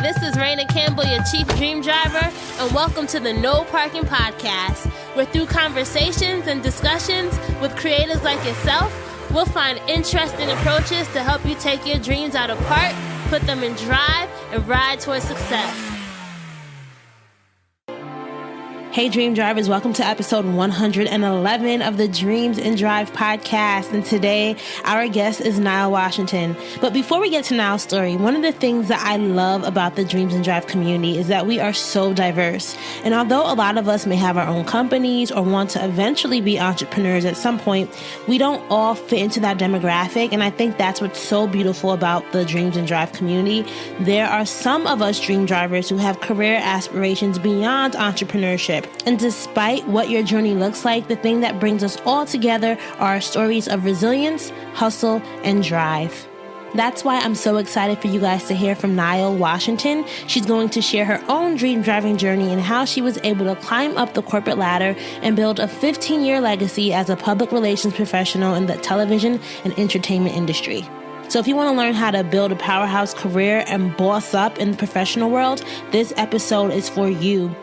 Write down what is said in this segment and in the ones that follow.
this is Raina Campbell, your Chief Dream Driver, and welcome to the No Parking Podcast, where through conversations and discussions with creators like yourself, we'll find interesting approaches to help you take your dreams out of park, put them in drive, and ride towards success. Hey Dream Drivers, welcome to episode 111 of the Dreams and Drive podcast. And today our guest is Nyle Washington. But before we get to Nyle's story, one of the things that I love about the Dreams and Drive community is that we are so diverse. And although a lot of us may have our own companies or want to eventually be entrepreneurs at some point, we don't all fit into that demographic. And I think that's what's so beautiful about the Dreams and Drive community. There are some of us dream drivers who have career aspirations beyond entrepreneurship. And despite what your journey looks like, the thing that brings us all together are our stories of resilience, hustle, and drive. That's why I'm so excited for you guys to hear from Nyle Washington. She's going to share her own dream driving journey and how she was able to climb up the corporate ladder and build a 15-year legacy as a public relations professional in the television and entertainment industry. So if you want to learn how to build a powerhouse career and boss up in the professional world, this episode is for you.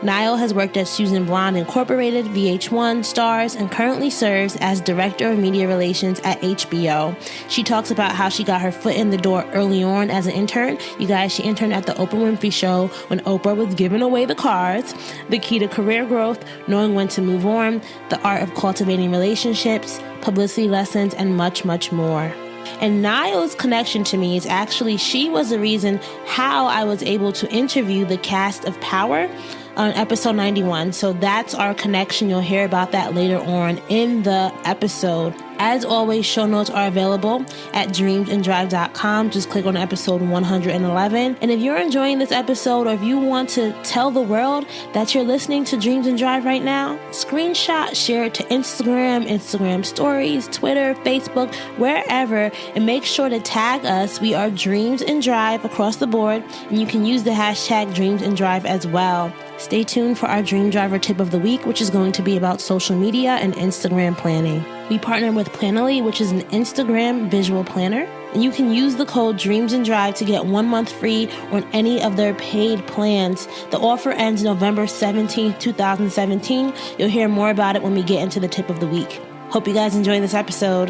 Nyle has worked at Susan Blond Inc, VH1, Starz, and currently serves as Director of Media Relations at HBO. She talks about how she got her foot in the door early on as an intern. You guys, she interned at the Oprah Winfrey Show when Oprah was giving away the cards, the key to career growth, knowing when to move on, the art of cultivating relationships, publicity lessons, and much, much more. And Nyle's connection to me is actually, she was the reason how I was able to interview the cast of Power on episode 91. So that's our connection. You'll hear about that later on in the episode. As always, show notes are available at dreamsanddrive.com. Just click on episode 111. And if you're enjoying this episode, or if you want to tell the world that you're listening to Dreams and Drive right now, screenshot, share it to Instagram stories, Twitter, Facebook, wherever, and make sure to tag us. We are Dreams and Drive across the board, and you can use the hashtag Dreams and Drive as well. Stay tuned for our Dream Driver tip of the week, which is going to be about social media and Instagram planning. We partner with Planoly, which is an Instagram visual planner. And you can use the code Dreams and Drive to get 1 month free on any of their paid plans. The offer ends November 17th, 2017. You'll hear more about it when we get into the tip of the week. Hope you guys enjoy this episode.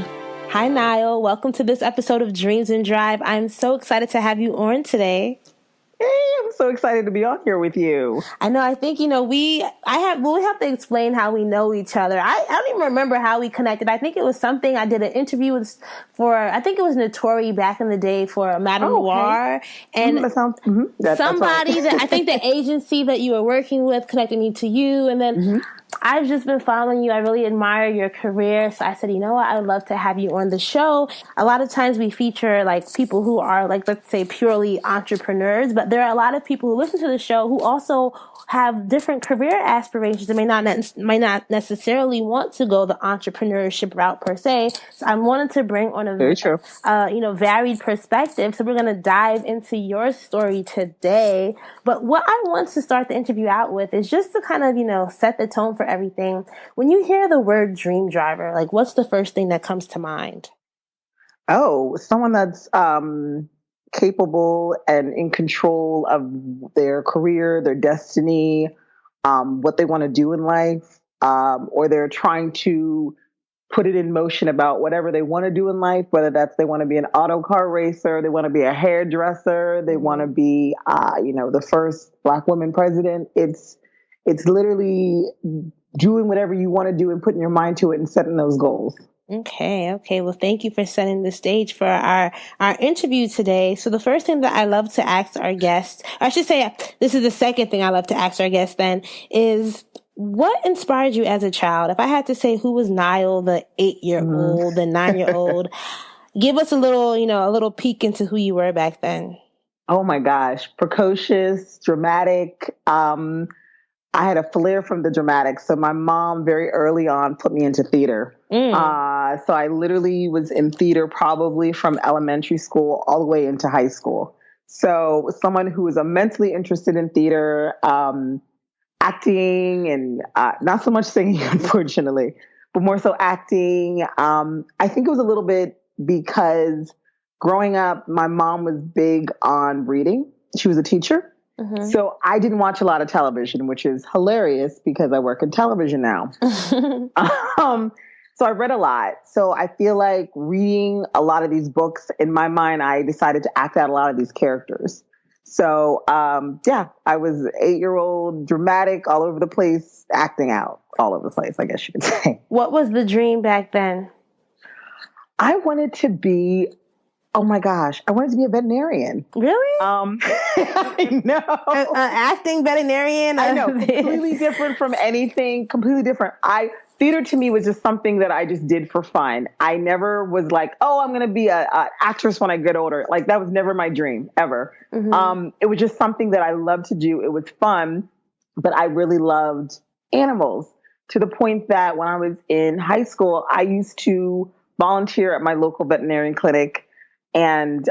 Hi, Nyle. Welcome to this episode of Dreams and Drive. I'm so excited to have you on today. Hey, I'm so excited to be on here with you. I know. I think, we have to explain how we know each other. I don't even remember how we connected. I think it was something I did an interview with I think it was Notori back in the day for Madame Noir. And somebody that I think the agency that you were working with connected me to you. And then I've just been following you. I really admire your career. So I said, you know what? I would love to have you on the show. A lot of times we feature people who are let's say purely entrepreneurs, but there are a lot of people who listen to the show who also have different career aspirations and might not necessarily want to go the entrepreneurship route per se. So I wanted to bring on a very true. Varied perspective. So we're going to dive into your story today. But what I want to start the interview out with is just to kind of, set the tone for everything. When you hear the word dream driver, what's the first thing that comes to mind? Oh, someone that's capable and in control of their career, their destiny, what they want to do in life, or they're trying to put it in motion about whatever they want to do in life, whether that's they want to be an auto car racer, they want to be a hairdresser, they want to be, the first Black woman president. It's literally doing whatever you want to do and putting your mind to it and setting those goals. Okay. Well, thank you for setting the stage for our interview today. So the first thing that I love to ask our guests, I should say this is the second thing I love to ask our guests then, is what inspired you as a child? If I had to say who was Nyle, the 8-year-old, the 9-year-old, give us a little peek into who you were back then. Oh my gosh. Precocious, dramatic. I had a flair from the dramatics. So my mom very early on put me into theater. So I literally was in theater probably from elementary school all the way into high school. So someone who was immensely interested in theater, acting and not so much singing, unfortunately, but more so acting. I think it was a little bit because growing up, my mom was big on reading. she was a teacher. Mm-hmm. So I didn't watch a lot of television, which is hilarious because I work in television now. So I read a lot. So I feel like reading a lot of these books, in my mind, I decided to act out a lot of these characters. So, I was 8-year-old, dramatic, all over the place, acting out all over the place, I guess you could say. What was the dream back then? I wanted to be, oh my gosh, I wanted to be a veterinarian. Really? I know. Acting veterinarian? I know, completely different from anything, completely different. Theater to me was just something that I just did for fun. I never was like, oh, I'm going to be a actress when I get older. Like that was never my dream ever. Mm-hmm. It was just something that I loved to do. It was fun, but I really loved animals to the point that when I was in high school, I used to volunteer at my local veterinarian clinic and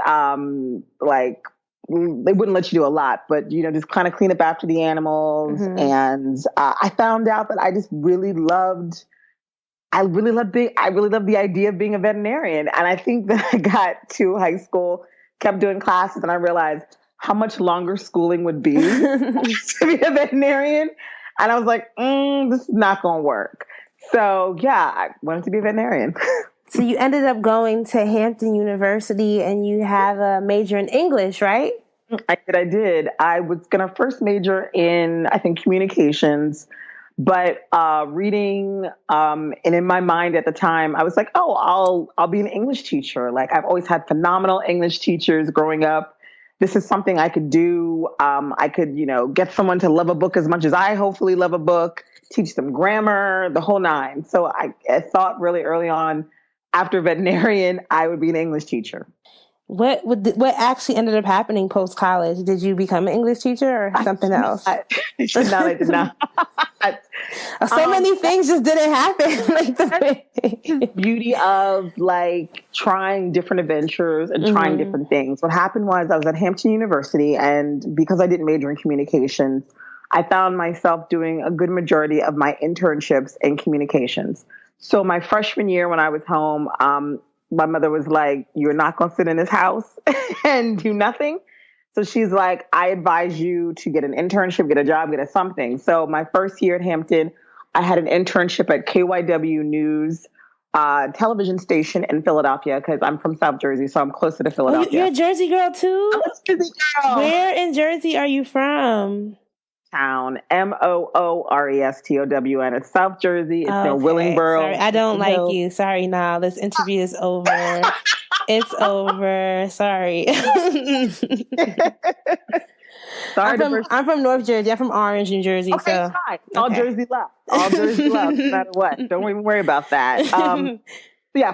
they wouldn't let you do a lot, but, just kind of clean up after the animals. Mm-hmm. And I found out that I just really loved the idea of being a veterinarian. And I think that I got to high school, kept doing classes, and I realized how much longer schooling would be to be a veterinarian. And I was like, this is not going to work. So, I wanted to be a veterinarian. So you ended up going to Hampton University and you have a major in English, right? I did. I was going to first major in, I think, communications, but reading, and in my mind at the time, I was like, oh, I'll be an English teacher. Like I've always had phenomenal English teachers growing up. This is something I could do. I could, get someone to love a book as much as I hopefully love a book, teach them grammar, the whole nine. So I thought really early on, after veterinarian, I would be an English teacher. What actually ended up happening post college? Did you become an English teacher or something else? I did not. So many things just didn't happen. The beauty of trying different adventures and trying different things. What happened was I was at Hampton University, and because I didn't major in communications, I found myself doing a good majority of my internships in communications. So my freshman year when I was home, my mother was like, you're not going to sit in this house and do nothing. So she's like, I advise you to get an internship, get a job, get a something. So my first year at Hampton, I had an internship at KYW News television station in Philadelphia because I'm from South Jersey, so I'm closer to Philadelphia. You're a Jersey girl too? I'm a Jersey girl. Where in Jersey are you from? Town, Moorestown. It's South Jersey. It's near Willingboro. Sorry, I don't like you. Sorry, Nyle. This interview is over. It's over. Sorry. I'm from North Jersey. I'm from Orange, New Jersey. Okay, so. Fine. All Jersey left. All Jersey left, no matter what. Don't even worry about that.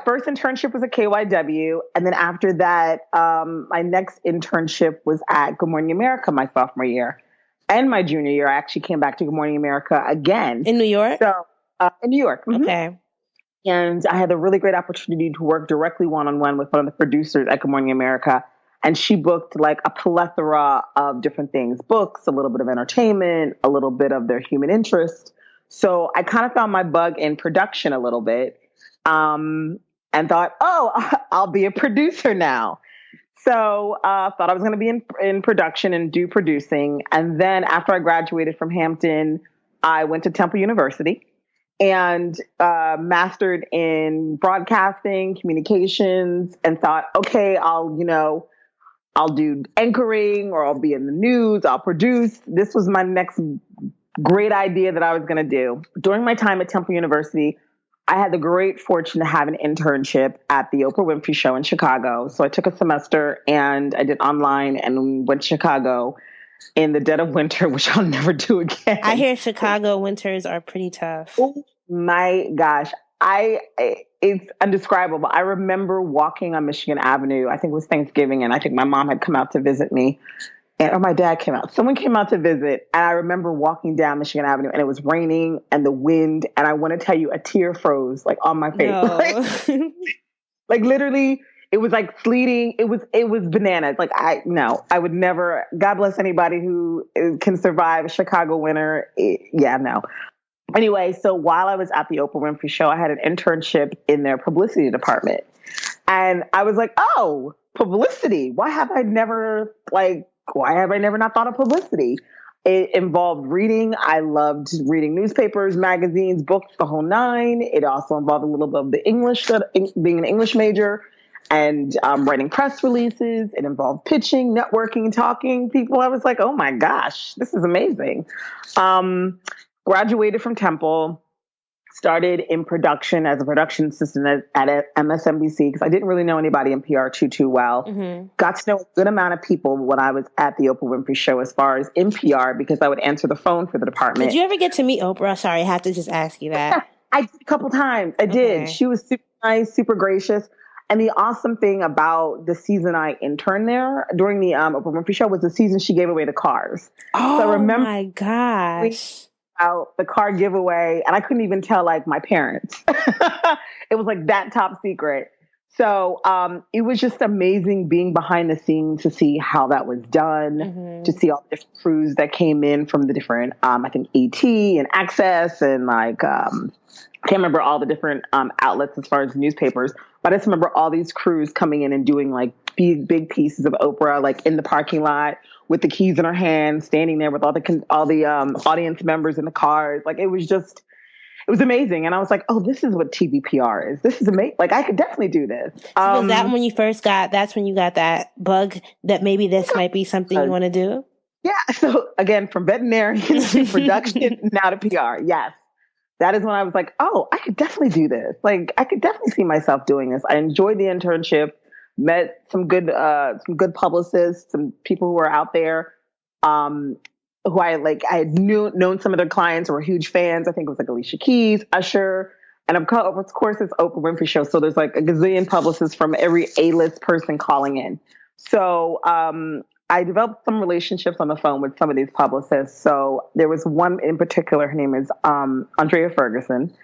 First internship was at KYW. And then after that, my next internship was at Good Morning America my sophomore year. And my junior year, I actually came back to Good Morning America again. In New York? So, in New York. Mm-hmm. Okay. And I had a really great opportunity to work directly one-on-one with one of the producers at Good Morning America. And she booked a plethora of different things, books, a little bit of entertainment, a little bit of their human interest. So I kind of found my bug in production a little bit and thought, I'll be a producer now. So thought I was going to be in production and do producing. And then after I graduated from Hampton, I went to Temple University and mastered in broadcasting, communications, and thought, okay, I'll do anchoring or I'll be in the news, I'll produce. This was my next great idea that I was going to do. During my time at Temple University, I had the great fortune to have an internship at the Oprah Winfrey Show in Chicago. So I took a semester and I did online and went to Chicago in the dead of winter, which I'll never do again. I hear Chicago winters are pretty tough. Oh my gosh. It's indescribable. I remember walking on Michigan Avenue. I think it was Thanksgiving, and I think my mom had come out to visit me. Or my dad came out. Someone came out to visit, and I remember walking down Michigan Avenue, and it was raining and the wind, and I want to tell you, a tear froze on my face. No. Literally, it was sleeting. It was bananas. I would never. God bless anybody who can survive a Chicago winter. No. Anyway, so while I was at the Oprah Winfrey Show, I had an internship in their publicity department, and I was like, oh, publicity. Why have I never why have I never not thought of publicity? It involved reading. I loved reading newspapers, magazines, books, the whole nine. It also involved a little bit of the English, being an English major, and writing press releases. It involved pitching, networking, talking to people. I was like, oh my gosh, this is amazing. Graduated from Temple, started in production as a production assistant at MSNBC because I didn't really know anybody in PR too well. Mm-hmm. Got to know a good amount of people when I was at the Oprah Winfrey Show as far as in PR because I would answer the phone for the department. Did you ever get to meet Oprah? Sorry, I have to just ask you that. I did a couple times. I did. She was super nice, super gracious. And the awesome thing about the season I interned there during the Oprah Winfrey Show was the season she gave away the cars. Oh, so I remember my gosh. Out the car giveaway, and I couldn't even tell like my parents. It was like that top secret. So it was just amazing being behind the scenes to see how that was done, to see all the different crews that came in from the different, I think ET and Access and like, can't remember all the different outlets as far as newspapers, but I just remember all these crews coming in and doing like big pieces of Oprah, like in the parking lot with the keys in her hand, standing there with all the audience members in the cars. Like it was amazing. And I was like, oh, this is what TV PR is. This is amazing. Like I could definitely do this. So was that when you that's when you got that bug that maybe this might be something you want to do? Yeah. So again, from veterinarian to production, now to PR. Yes. That is when I was like, oh, I could definitely do this. Like I could definitely see myself doing this. I enjoyed the internship. Met some good publicists, some people who were out there, who I had known some of their clients who were huge fans. I think it was like Alicia Keys, Usher, and of course it's Oprah Winfrey Show. So there's like a gazillion publicists from every A-list person calling in. So I developed some relationships on the phone with some of these publicists. So there was one in particular. Her name is Andrea Ferguson.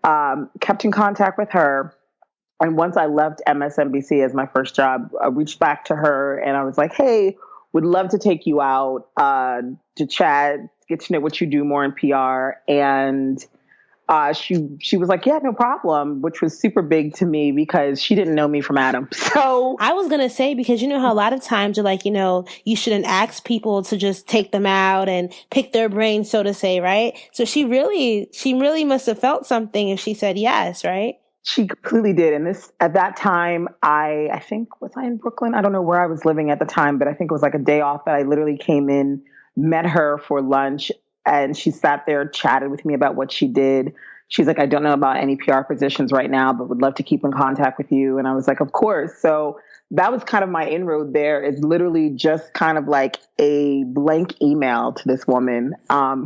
Kept in contact with her. And once I left MSNBC as my first job, I reached back to her and I was like, hey, would love to take you out to chat, get to know what you do more in PR. And she was like, yeah, no problem, which was super big to me because she didn't know me from Adam. So I was going to say, because you know how a lot of times you're like, you shouldn't ask people to just take them out and pick their brain, so to say, right? So she really must have felt something if she said yes, right? She completely did. And at that time, I think, was I in Brooklyn? I don't know where I was living at the time, but I think it was like a day off that I literally came in, met her for lunch, and she sat there, chatted with me about what she did. She's like, I don't know about any PR positions right now, but would love to keep in contact with you. And I was like, of course. So that was kind of my inroad there. It's literally just kind of like a blank email to this woman,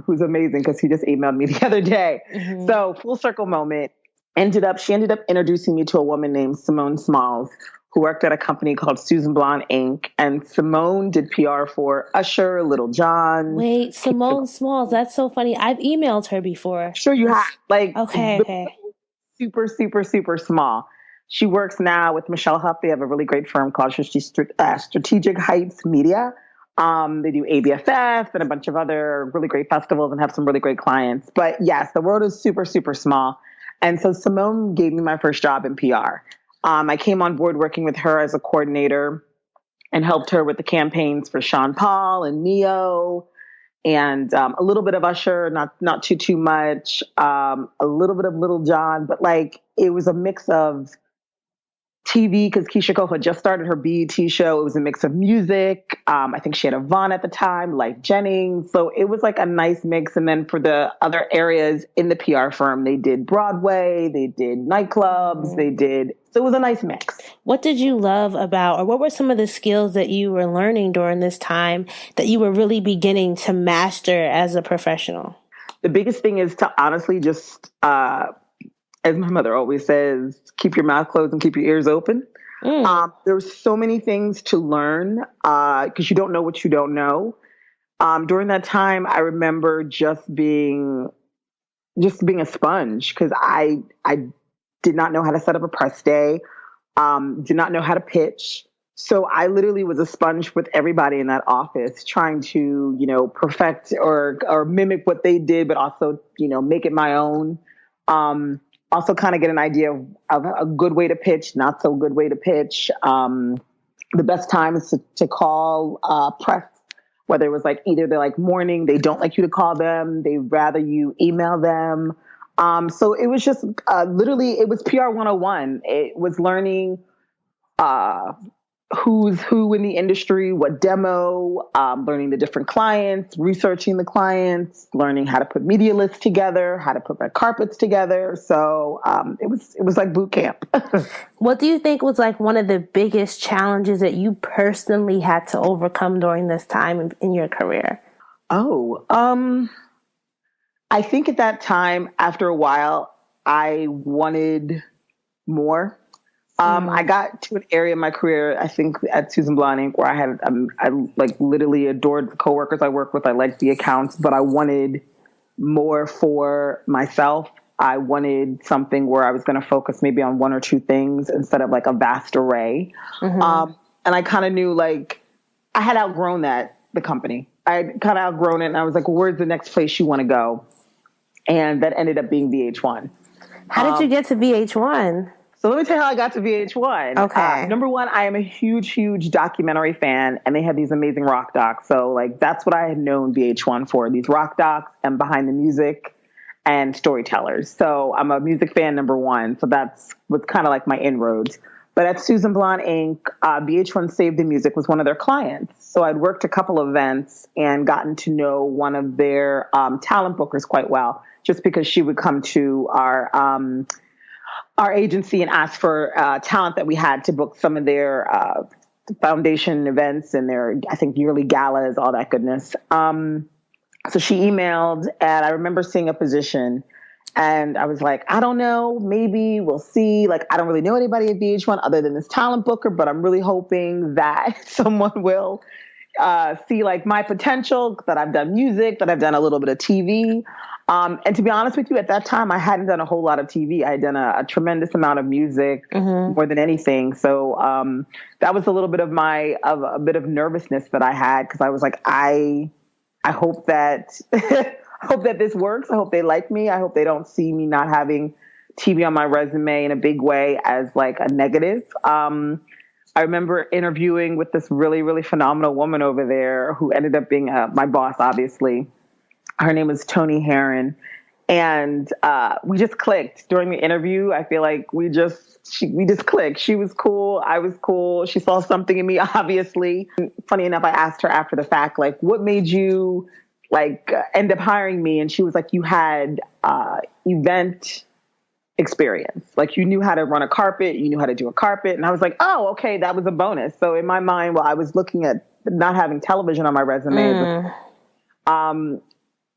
who's amazing because she just emailed me the other day. Mm-hmm. So full circle moment. She ended up introducing me to a woman named Simone Smalls, who worked at a company called Susan Blond Inc. And Simone did PR for Usher, Little John. Wait, Simone Smalls. That's so funny. I've emailed her before. Sure you have. Okay. Super, super, super small. She works now with Michelle Huff. They have a really great firm called Strategic Heights Media. They do ABFF and a bunch of other really great festivals and have some really great clients. But yes, the world is super, super small. And so Simone gave me my first job in PR. I came on board working with her as a coordinator and helped her with the campaigns for Sean Paul and Neo and a little bit of Usher, not too much, a little bit of Little John, but like it was a mix of TV because Keisha Cole had just started her BET show. It was a mix of music. I think she had Yvonne at the time, like Jennings. So it was like a nice mix. And then for the other areas in the PR firm, they did Broadway, they did nightclubs, so it was a nice mix. What did you love about, or what were some of the skills that you were learning during this time that you were really beginning to master as a professional? The biggest thing is to honestly just, as my mother always says, keep your mouth closed and keep your ears open. There's so many things to learn because you don't know what you don't know. During that time, I remember just being a sponge because I did not know how to set up a press day, did not know how to pitch. So I literally was a sponge with everybody in that office trying to, perfect or mimic what they did, but also, make it my own. Also kind of get an idea of a good way to pitch, not so good way to pitch. The best time is to call press whether it was like either they're like morning, they don't like you to call them, they rather you email them. So it was just literally, it was PR 101. It was learning who's who in the industry, what demo, learning the different clients, researching the clients, learning how to put media lists together, how to put red carpets together. So it was like boot camp. What do you think was like one of the biggest challenges that you personally had to overcome during this time in your career? I think at that time, after a while, I wanted more. I got to an area in my career, I think at Susan Blond Inc, where I had, I like literally adored the coworkers I worked with. I liked the accounts, but I wanted more for myself. I wanted something where I was going to focus maybe on one or two things instead of like a vast array. And I kind of knew like I had outgrown the company. I had kind of outgrown it, and I was like, well, where's the next place you want to go? And that ended up being VH1. How did you get to VH1? So let me tell you how I got to VH1. Okay. Number one, I am a huge, huge documentary fan, and they had these amazing rock docs. So like that's what I had known VH1 for, these rock docs and behind the music and storytellers. So I'm a music fan, number one. So that's what's kind of like my inroads. But at Susan Blond Inc, VH1 Save the Music was one of their clients. So I'd worked a couple of events and gotten to know one of their talent bookers quite well, just because she would come to our agency and ask for talent that we had to book some of their foundation events and their, I think, yearly galas, all that goodness. So she emailed, and I remember seeing a position, and I was like, I don't know, maybe we'll see. Like, I don't really know anybody at VH1 other than this talent booker, but I'm really hoping that someone will see like my potential, that I've done music, that I've done a little bit of TV. And to be honest with you, at that time, I hadn't done a whole lot of TV. I had done a tremendous amount of music, more than anything. So that was a little bit of a bit of nervousness that I had, because I was like, I hope that I hope that this works. I hope they like me. I hope they don't see me not having TV on my resume in a big way as like a negative. I remember interviewing with this really, really phenomenal woman over there who ended up being my boss, obviously. Her name was Tony Herron. And we just clicked during the interview. I feel like we just clicked. She was cool. I was cool. She saw something in me, obviously. Funny enough, I asked her after the fact, like, what made you like end up hiring me? And she was like, you had event experience. Like, you knew how to run a carpet. You knew how to do a carpet. And I was like, oh, okay, that was a bonus. So in my mind, while I was looking at not having television on my resume,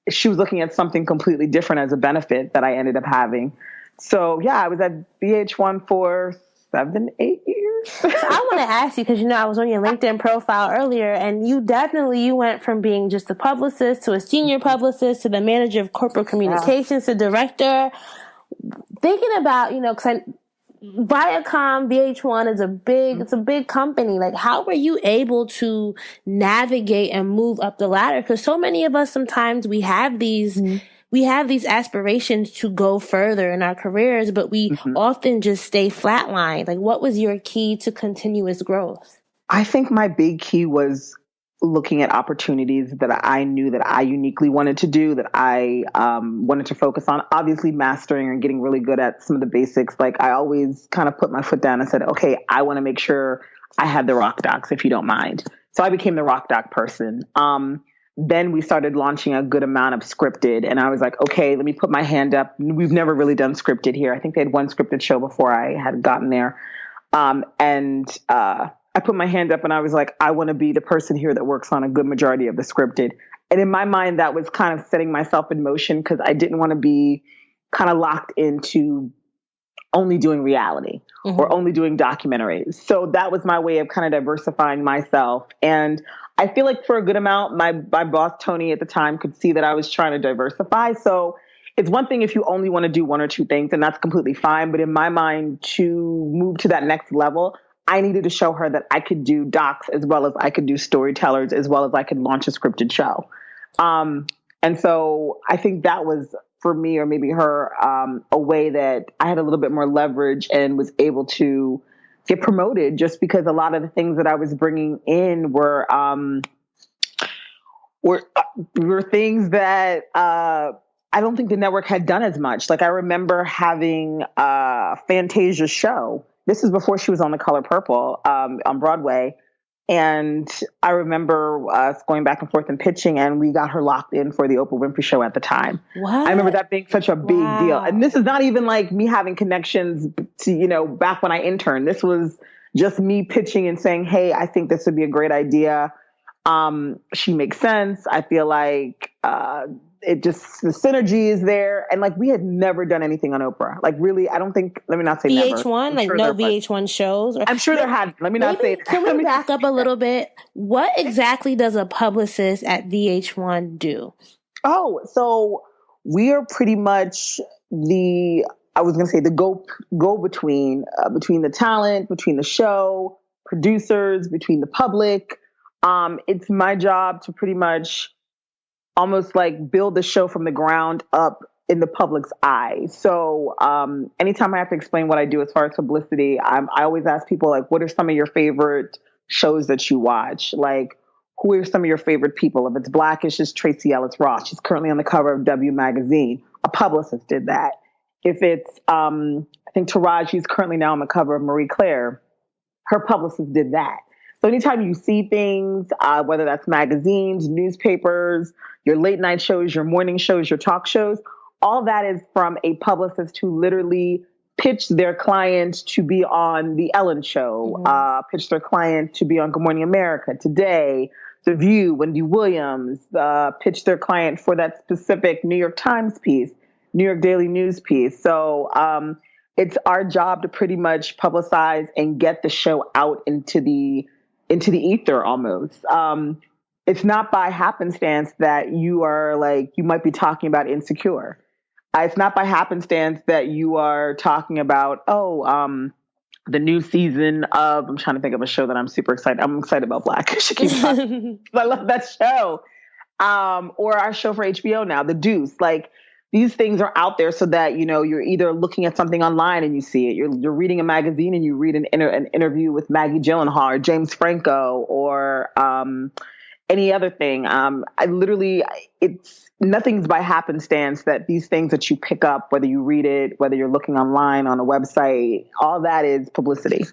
she was looking at something completely different as a benefit that I ended up having. So yeah, I was at VH1 for 7-8 years. So I want to ask you, because I was on your LinkedIn profile earlier, and you went from being just a publicist to a senior publicist to the manager of corporate communications to director. Thinking about, because Viacom, VH1 is it's a big company. Like, how were you able to navigate and move up the ladder? Because so many of us, sometimes we have these aspirations to go further in our careers, but we often just stay flatlined. Like, what was your key to continuous growth? I think my big key was looking at opportunities that I knew that I uniquely wanted to do, that I wanted to focus on. Obviously, mastering and getting really good at some of the basics. Like, I always kind of put my foot down and said, okay, I want to make sure I have the rock docs, if you don't mind. So I became the rock doc person. Then we started launching a good amount of scripted, and I was like, okay, let me put my hand up. We've never really done scripted here. I think they had one scripted show before I had gotten there. I put my hand up and I was like, I want to be the person here that works on a good majority of the scripted. And in my mind, that was kind of setting myself in motion, because I didn't want to be kind of locked into only doing reality or only doing documentaries. So that was my way of kind of diversifying myself. And I feel like for a good amount, my boss, Tony, at the time could see that I was trying to diversify. So it's one thing if you only want to do one or two things, and that's completely fine. But in my mind, to move to that next level, I needed to show her that I could do docs as well as I could do storytellers, as well as I could launch a scripted show. And so I think that was, for me, or maybe her, a way that I had a little bit more leverage and was able to get promoted, just because a lot of the things that I was bringing in were were were things that I don't think the network had done as much. Like I remember having Fantasia's show. This is before she was on The Color Purple on Broadway. And I remember us going back and forth and pitching, and we got her locked in for the Oprah Winfrey Show at the time. What? I remember that being such a big deal. And this is not even like me having connections to, you know, back when I interned. This was just me pitching and saying, hey, I think this would be a great idea. She makes sense. I feel like it just, the synergy is there. And like, we had never done anything on Oprah. Like really, I don't think, let me not say VH1, never. like sure no VH1 shows? I'm sure there had, let me not say that. Can we back up a little bit? What exactly does a publicist at VH1 do? Oh, so we are pretty much I was going to say the go between the talent, between the show, producers, between the public. It's my job to pretty much almost like build the show from the ground up in the public's eye. So anytime I have to explain what I do as far as publicity, I always ask people like, what are some of your favorite shows that you watch? Like, who are some of your favorite people? If it's Black, it's just Tracy Ellis Ross. She's currently on the cover of W Magazine. A publicist did that. If it's, I think Taraji's currently now on the cover of Marie Claire. Her publicist did that. So anytime you see things, whether that's magazines, newspapers, your late night shows, your morning shows, your talk shows, all that is from a publicist who literally pitched their client to be on The Ellen Show, pitched their client to be on Good Morning America, Today, The View, Wendy Williams, pitched their client for that specific New York Times piece, New York Daily News piece. So it's our job to pretty much publicize and get the show out into the ether almost. It's not by happenstance that you are like, you might be talking about Insecure. It's not by happenstance that you are talking about, the new season of, I'm trying to think of a show that I'm super excited. I'm excited about Black. I love that show. Or our show for HBO now, The Deuce. Like, these things are out there so that, you know, you're either looking at something online and you see it. You're reading a magazine and you read an interview with Maggie Gyllenhaal or James Franco or any other thing. Nothing's by happenstance that these things that you pick up, whether you read it, whether you're looking online on a website, all that is publicity.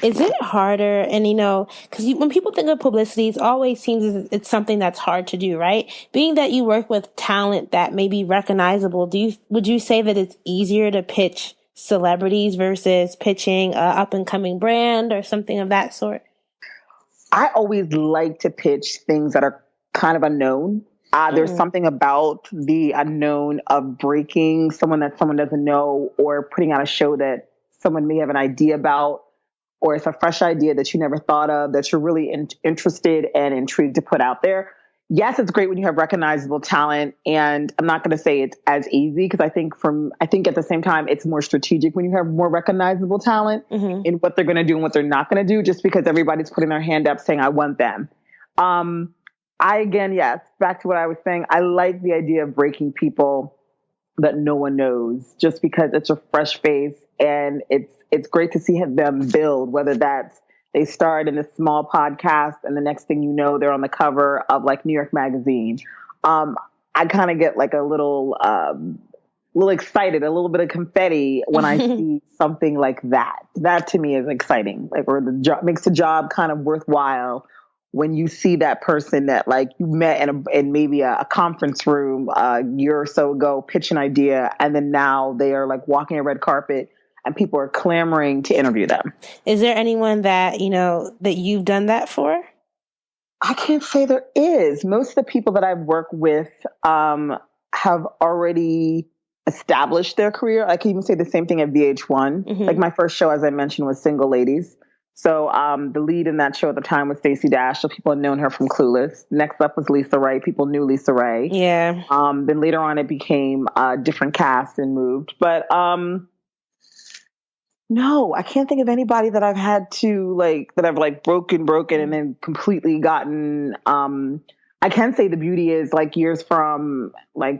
Is it harder? And, you know, because when people think of publicity, it always seems as it's something that's hard to do, right? Being that you work with talent that may be recognizable, would you say that it's easier to pitch celebrities versus pitching a up-and-coming brand or something of that sort? I always like to pitch things that are kind of unknown. There's something about the unknown of breaking someone that someone doesn't know or putting out a show that someone may have an idea about, or it's a fresh idea that you never thought of that you're really interested and intrigued to put out there. Yes, it's great when you have recognizable talent, and I'm not going to say it's as easy because I think at the same time it's more strategic when you have more recognizable talent in what they're going to do and what they're not going to do, just because everybody's putting their hand up saying I want them. Yes, back to what I was saying. I like the idea of breaking people that no one knows, just because it's a fresh face and it's great to see them build, whether that's they start in a small podcast and the next thing you know, they're on the cover of like New York Magazine. I kind of get like a little excited, a little bit of confetti when I see something like that. That to me is exciting, like, or makes the job kind of worthwhile when you see that person that like you met in maybe a conference room a year or so ago, pitch an idea, and then now they are like walking a red carpet and people are clamoring to interview them. Is there anyone that, you know, that you've done that for? I can't say there is. Most of the people that I've worked with have already established their career. I can even say the same thing at VH1. Like my first show, as I mentioned, was Single Ladies. So the lead in that show at the time was Stacey Dash. So people had known her from Clueless. Next up was Lisa Ray. People knew Lisa Ray. Yeah. Then later on it became a different cast and moved. But no, I can't think of anybody that I've had to that I've broken and then completely gotten. I can say the beauty is years from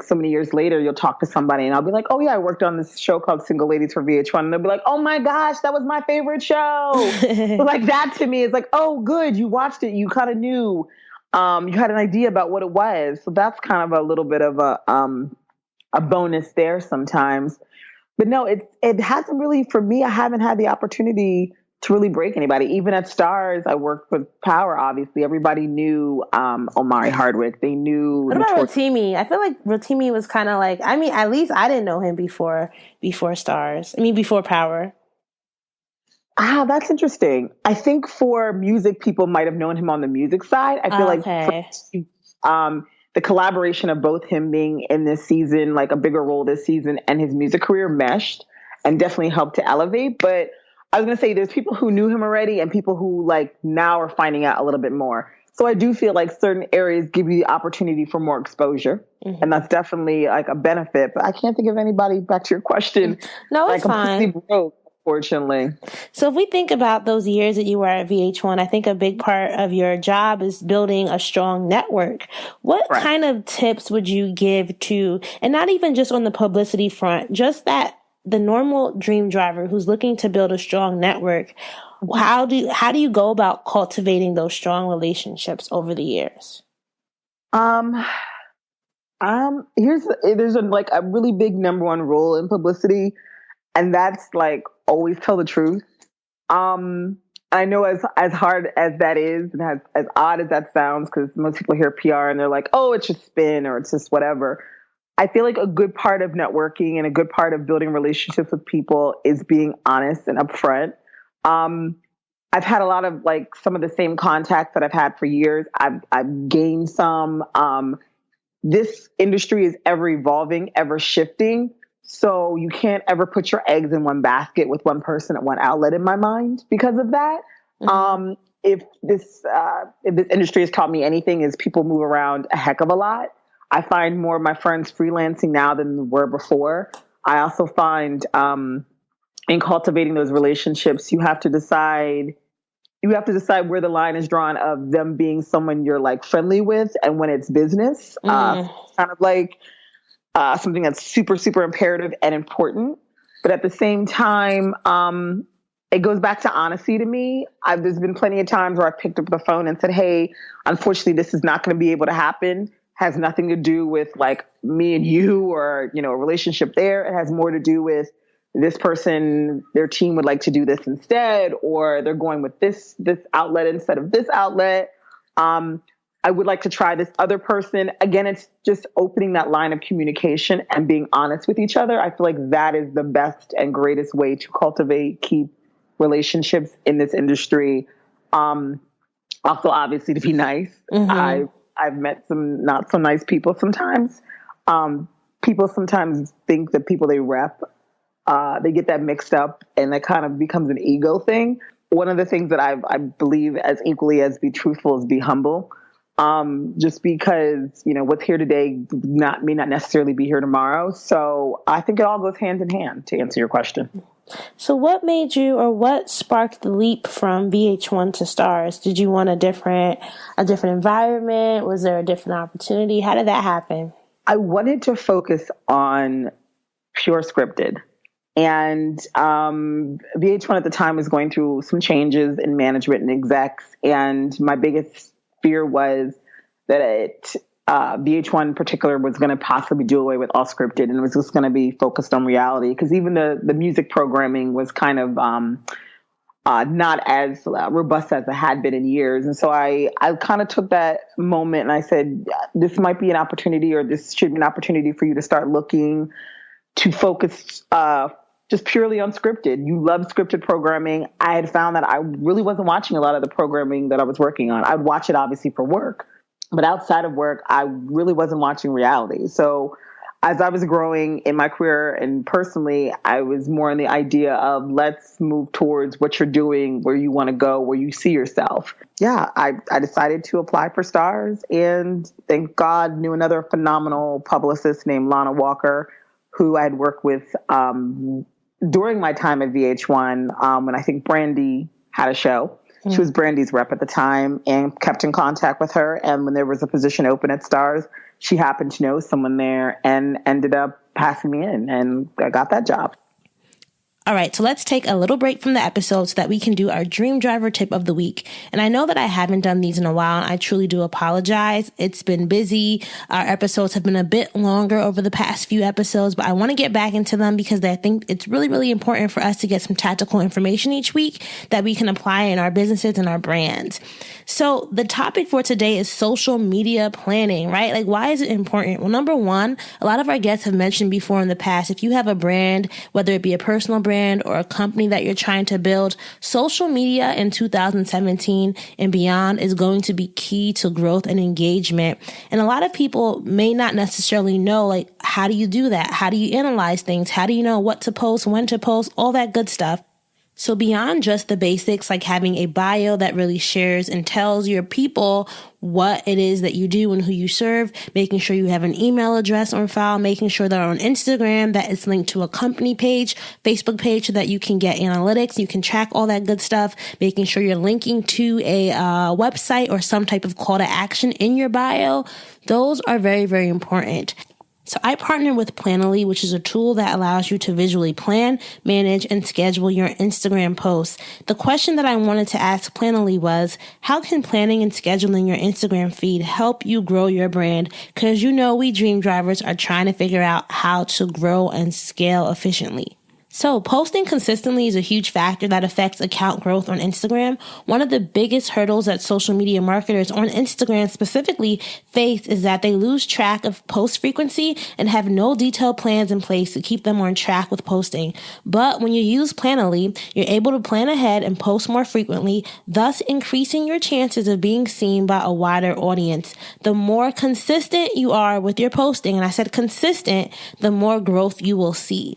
so many years later, you'll talk to somebody and I'll be like, oh yeah, I worked on this show called Single Ladies for VH1. And they'll be like, oh my gosh, that was my favorite show. So that to me is oh good, you watched it. You kind of knew. you had an idea about what it was. So that's kind of a little bit of a bonus there sometimes. But no, it hasn't really, for me, I haven't had the opportunity to really break anybody. Even at Starz, I worked with Power, obviously. Everybody knew Omari Hardwick. They knew What about Rotimi? I feel like Rotimi was kind of like, I mean, at least I didn't know him before Starz. I mean, before Power. That's interesting. I think for music, people might have known him on the music side. I feel like the collaboration of both him being in this season, like a bigger role this season, and his music career meshed and definitely helped to elevate. But I was going to say there's people who knew him already and people who like now are finding out a little bit more. So I do feel like certain areas give you the opportunity for more exposure. Mm-hmm. And that's definitely like a benefit. But I can't think of anybody, back to your question. No, it's fine. Broke, fortunately. So if we think about those years that you were at VH1, I think a big part of your job is building a strong network. What kind of tips would you give to, and not even just on the publicity front, just that the normal dream driver who's looking to build a strong network, how do you go about cultivating those strong relationships over the years? There's a really big number one rule in publicity, and that's like always tell the truth. I know as hard as that is, and as odd as that sounds, because most people hear PR and they're like, oh, it's just spin or it's just whatever. I feel like a good part of networking and a good part of building relationships with people is being honest and upfront. I've had a lot of like some of the same contacts that I've had for years. I've gained some. This industry is ever evolving, ever shifting. So you can't ever put your eggs in one basket with one person at one outlet, in my mind, because of that. Mm-hmm. If this industry has taught me anything, is people move around a heck of a lot. I find more of my friends freelancing now than were before. I also find in cultivating those relationships, you have to decide where the line is drawn of them being someone you're like friendly with and when it's business. Kind of like something that's super, super imperative and important. But at the same time, it goes back to honesty to me. There's been plenty of times where I've picked up the phone and said, hey, unfortunately, this is not going to be able to happen. Has nothing to do with like me and you or, a relationship there. It has more to do with this person, their team would like to do this instead, or they're going with this outlet instead of this outlet. I would like to try this other person. Again, it's just opening that line of communication and being honest with each other. I feel like that is the best and greatest way to keep relationships in this industry. Also, obviously, to be nice. Mm-hmm. I've met some not so nice people sometimes. People sometimes think that people they rep, they get that mixed up and that kind of becomes an ego thing. One of the things that I believe as equally as be truthful is be humble. Just because, what's here today may not necessarily be here tomorrow. So I think it all goes hand in hand, to answer your question. So what made you, or what sparked the leap from VH1 to Starz? Did you want a different environment? Was there a different opportunity? How did that happen? I wanted to focus on pure scripted. And VH1 at the time was going through some changes in management and execs. And my biggest fear was that VH1 in particular was going to possibly do away with all scripted and it was just going to be focused on reality. Because even the music programming was kind of not as robust as it had been in years. And so I kind of took that moment and I said, this might be an opportunity, or this should be an opportunity for you to start looking to focus just purely on scripted. You love scripted programming. I had found that I really wasn't watching a lot of the programming that I was working on. I'd watch it obviously for work, but outside of work, I really wasn't watching reality. So as I was growing in my career and personally, I was more in the idea of let's move towards what you're doing, where you want to go, where you see yourself. Yeah, I decided to apply for Starz, and thank God knew another phenomenal publicist named Lana Walker, who I had worked with during my time at VH1 when I think Brandy had a show. Mm-hmm. She was Brandy's rep at the time, and kept in contact with her. And when there was a position open at Starz, she happened to know someone there and ended up passing me in, and I got that job. All right, so let's take a little break from the episode so that we can do our Dream Driver tip of the week. And I know that I haven't done these in a while, and I truly do apologize. It's been busy. Our episodes have been a bit longer over the past few episodes, but I want to get back into them because I think it's really, really important for us to get some tactical information each week that we can apply in our businesses and our brands. So the topic for today is social media planning, right? Like, why is it important? Well, number one, a lot of our guests have mentioned before in the past, if you have a brand, whether it be a personal brand or a company that you're trying to build, social media in 2017 and beyond is going to be key to growth and engagement. And a lot of people may not necessarily know, like, how do you do that? How do you analyze things? How do you know what to post, when to post, all that good stuff? So beyond just the basics, like having a bio that really shares and tells your people what it is that you do and who you serve, making sure you have an email address on file, making sure that on Instagram that it's linked to a company page, Facebook page, so that you can get analytics, you can track all that good stuff, making sure you're linking to a website or some type of call to action in your bio. Those are very, very important. So I partner with Planoly, which is a tool that allows you to visually plan, manage, and schedule your Instagram posts. The question that I wanted to ask Planoly was, how can planning and scheduling your Instagram feed help you grow your brand? Because we Dream Drivers are trying to figure out how to grow and scale efficiently. So posting consistently is a huge factor that affects account growth on Instagram. One of the biggest hurdles that social media marketers on Instagram specifically face is that they lose track of post frequency and have no detailed plans in place to keep them on track with posting. But when you use Planoly, you're able to plan ahead and post more frequently, thus increasing your chances of being seen by a wider audience. The more consistent you are with your posting, and I said consistent, the more growth you will see.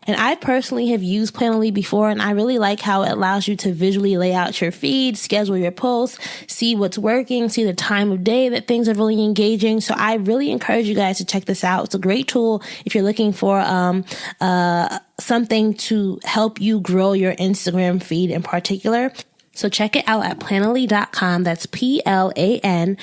And I personally have used Planoly before, and I really like how it allows you to visually lay out your feed, schedule your posts, see what's working, see the time of day that things are really engaging. So I really encourage you guys to check this out. It's a great tool if you're looking for something to help you grow your Instagram feed in particular. So check it out at planoly.com. That's PLANOLY.com.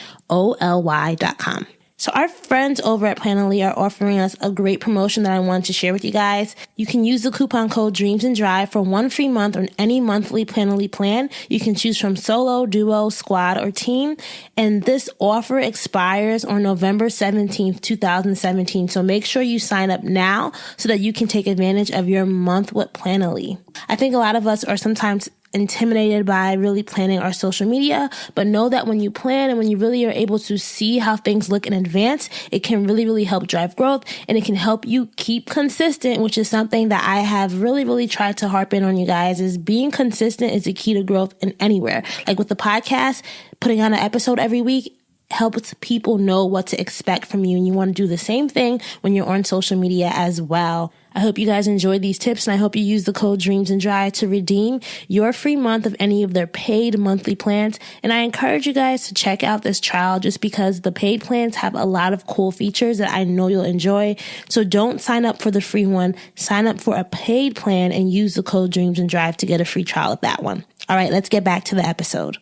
So our friends over at Planoly are offering us a great promotion that I wanted to share with you guys. You can use the coupon code Dreams and Drive for 1 free month on any monthly Planoly plan. You can choose from solo, duo, squad, or team. And this offer expires on November 17th, 2017. So make sure you sign up now so that you can take advantage of your month with Planoly. I think a lot of us are sometimes intimidated by really planning our social media, but know that when you plan and when you really are able to see how things look in advance, it can really, really help drive growth, and it can help you keep consistent, which is something that I have really, really tried to harp in on you guys, is being consistent is the key to growth in anywhere. Like with the podcast, putting on an episode every week helps people know what to expect from you, and you want to do the same thing when you're on social media as well. I hope you guys enjoyed these tips, and I hope you use the code Dreams and Drive to redeem your free month of any of their paid monthly plans. And I encourage you guys to check out this trial just because the paid plans have a lot of cool features that I know you'll enjoy. So don't sign up for the free one. Sign up for a paid plan and use the code Dreams and Drive to get a free trial of that one. All right, let's get back to the episode.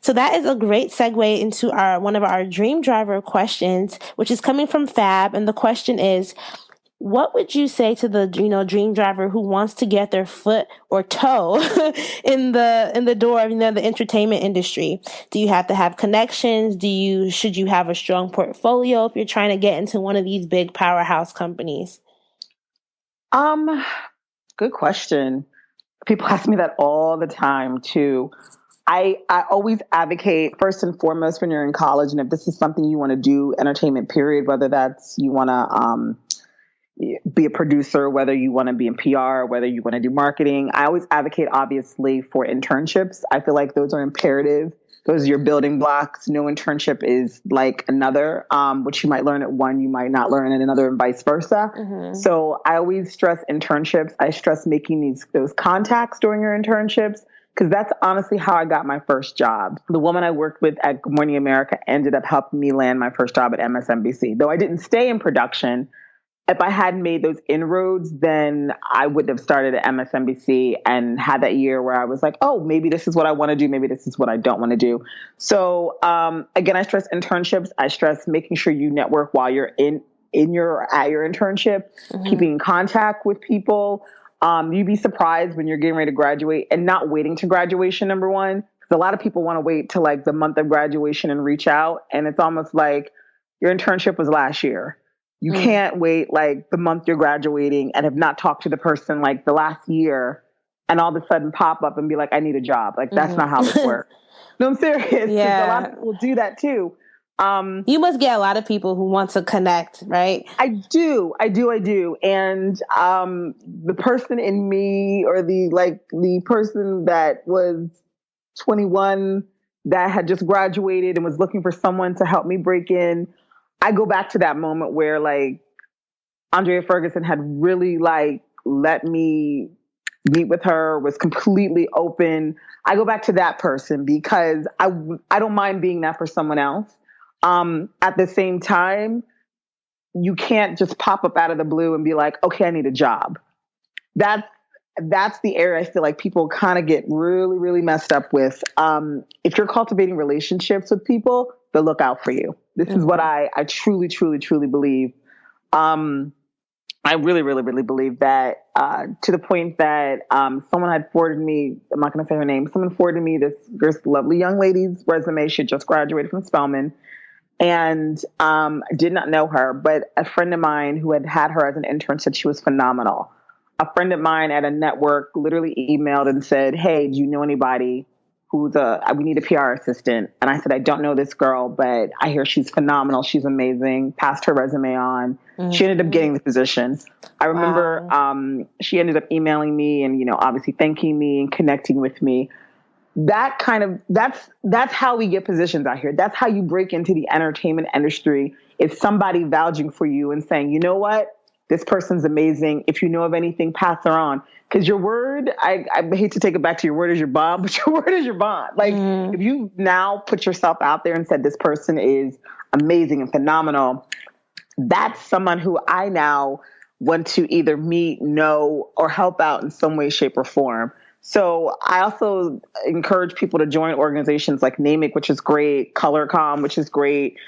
So that is a great segue into one of our Dream Driver questions, which is coming from Fab. And the question is, what would you say to the dream driver who wants to get their foot or toe in the door of the entertainment industry? Do you have to have connections? Should you have a strong portfolio if you're trying to get into one of these big powerhouse companies? Good question. People ask me that all the time too. I always advocate, first and foremost, when you're in college, and if this is something you want to do, entertainment period, whether that's you want to be a producer, whether you want to be in PR, whether you want to do marketing, I always advocate, obviously, for internships. I feel like those are imperative. Those are your building blocks. No internship is like another, which you might learn at one, you might not learn at another, and vice versa. Mm-hmm. So I always stress internships. I stress making those contacts during your internships, because that's honestly how I got my first job. The woman I worked with at Good Morning America ended up helping me land my first job at MSNBC. Though I didn't stay in production, if I hadn't made those inroads, then I wouldn't have started at MSNBC and had that year where I was like, oh, maybe this is what I want to do. Maybe this is what I don't want to do. So again, I stress internships. I stress making sure you network while you're at your internship, mm-hmm. keeping in contact with people. You'd be surprised when you're getting ready to graduate and not waiting to graduation, number one. Because a lot of people want to wait till like the month of graduation and reach out. And it's almost like your internship was last year. You can't wait like the month you're graduating and have not talked to the person like the last year and all of a sudden pop up and be like, I need a job. Like, that's not how this works. No, I'm serious. Yeah. A lot of people do that too. You must get a lot of people who want to connect, right? I do. And the person in me, or the person that was 21 that had just graduated and was looking for someone to help me break in, I go back to that moment where like Andrea Ferguson had really like let me meet with her, was completely open. I go back to that person because I don't mind being that for someone else. At the same time, you can't just pop up out of the blue and be like, okay, I need a job. That's the area I feel like people kind of get really, really messed up with. If you're cultivating relationships with people, they'll look out for you. This is what I truly, truly, truly believe. I really, really, really believe that, to the point that someone had forwarded me, I'm not going to say her name, someone forwarded me this lovely young lady's resume. She had just graduated from Spelman. And I did not know her, but a friend of mine who had her as an intern said she was phenomenal. A friend of mine at a network literally emailed and said, hey, do you know anybody we need a PR assistant? And I said, I don't know this girl, but I hear she's phenomenal. She's amazing. Passed her resume on. She ended up getting the position. I remember she ended up emailing me and, obviously thanking me and connecting with me. That's how we get positions out here. That's how you break into the entertainment industry. It's somebody vouching for you and saying, you know what? This person's amazing. If you know of anything, pass her on. Because your word, I hate to take it back to your word is your bond, but your word is your bond. Like, if you now put yourself out there and said this person is amazing and phenomenal, that's someone who I now want to either meet, know, or help out in some way, shape, or form. So I also encourage people to join organizations like NAMIC, which is great, ColorCom, which is great.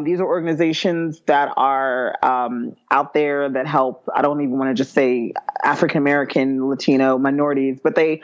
These are organizations that are out there that help, I don't even want to just say African-American, Latino, minorities, but they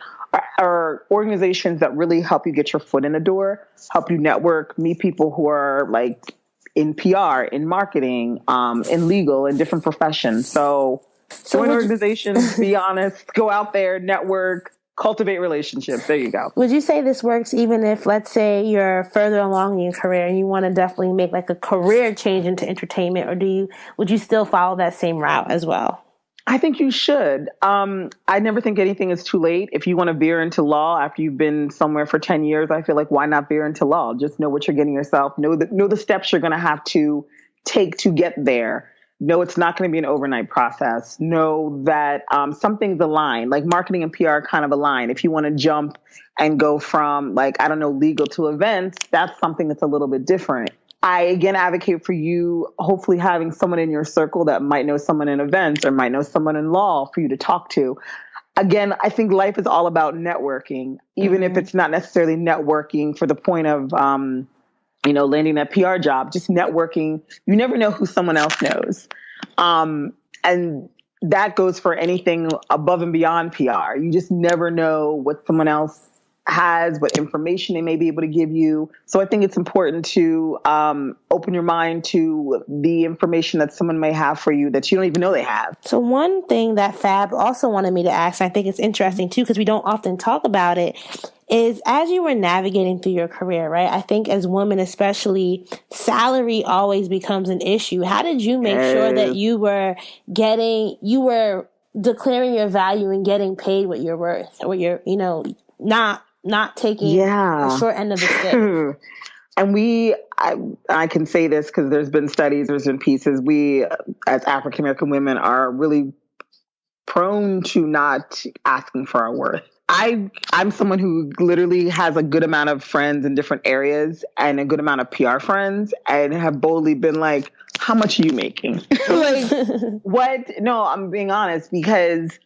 are organizations that really help you get your foot in the door, help you network, meet people who are like in PR, in marketing, in legal, in different professions. So join organizations, be honest, go out there, network, cultivate relationships. There you go. Would you say this works even if, let's say, you're further along in your career and you want to definitely make like a career change into entertainment, or would you still follow that same route as well? I think you should. I never think anything is too late. If you want to veer into law after you've been somewhere for 10 years, I feel like why not veer into law? Just know what you're getting yourself. Know the steps you're going to have to take to get there. No, it's not going to be an overnight process. Know that something's aligned, like marketing and PR kind of align. If you want to jump and go from legal to events, that's something that's a little bit different. I, again, advocate for you hopefully having someone in your circle that might know someone in events or might know someone in law for you to talk to. Again, I think life is all about networking, even if it's not necessarily networking for the point of landing that PR job, just networking. You never know who someone else knows. And that goes for anything above and beyond PR. You just never know what someone else has, what information they may be able to give you. So I think it's important to open your mind to the information that someone may have for you that you don't even know they have. So one thing that Fab also wanted me to ask, and I think it's interesting too, because we don't often talk about it, is as you were navigating through your career, right? I think as women especially, salary always becomes an issue. How did you make sure that you were declaring your value and getting paid what you're worth, or you're, not taking the short end of the stick? And I can say this because there's been studies, there's been pieces. We, as African-American women, are really prone to not asking for our worth. I'm someone who literally has a good amount of friends in different areas and a good amount of PR friends, and have boldly been like, how much are you making? Like, what? No, I'm being honest, because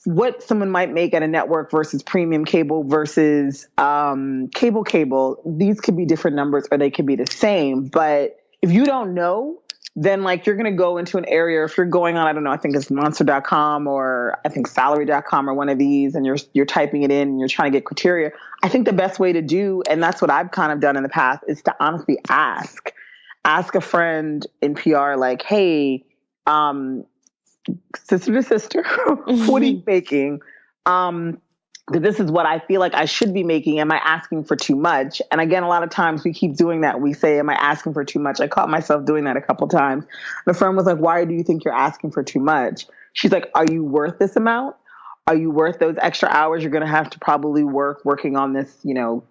what someone might make at a network versus premium cable versus cable, these could be different numbers or they could be the same. But if you don't know, then like you're going to go into an area, if you're going on, I don't know, I think it's monster.com or I think salary.com or one of these, and you're typing it in and you're trying to get criteria. I think the best way to do, and that's what I've kind of done in the past, is to honestly ask a friend in PR, like, hey, sister to sister, what are you making? This is what I feel like I should be making. Am I asking for too much? And again, a lot of times we keep doing that. We say, am I asking for too much? I caught myself doing that a couple of times. The friend was like, why do you think you're asking for too much? She's like, are you worth this amount? Are you worth those extra hours you're going to have to probably working on this, new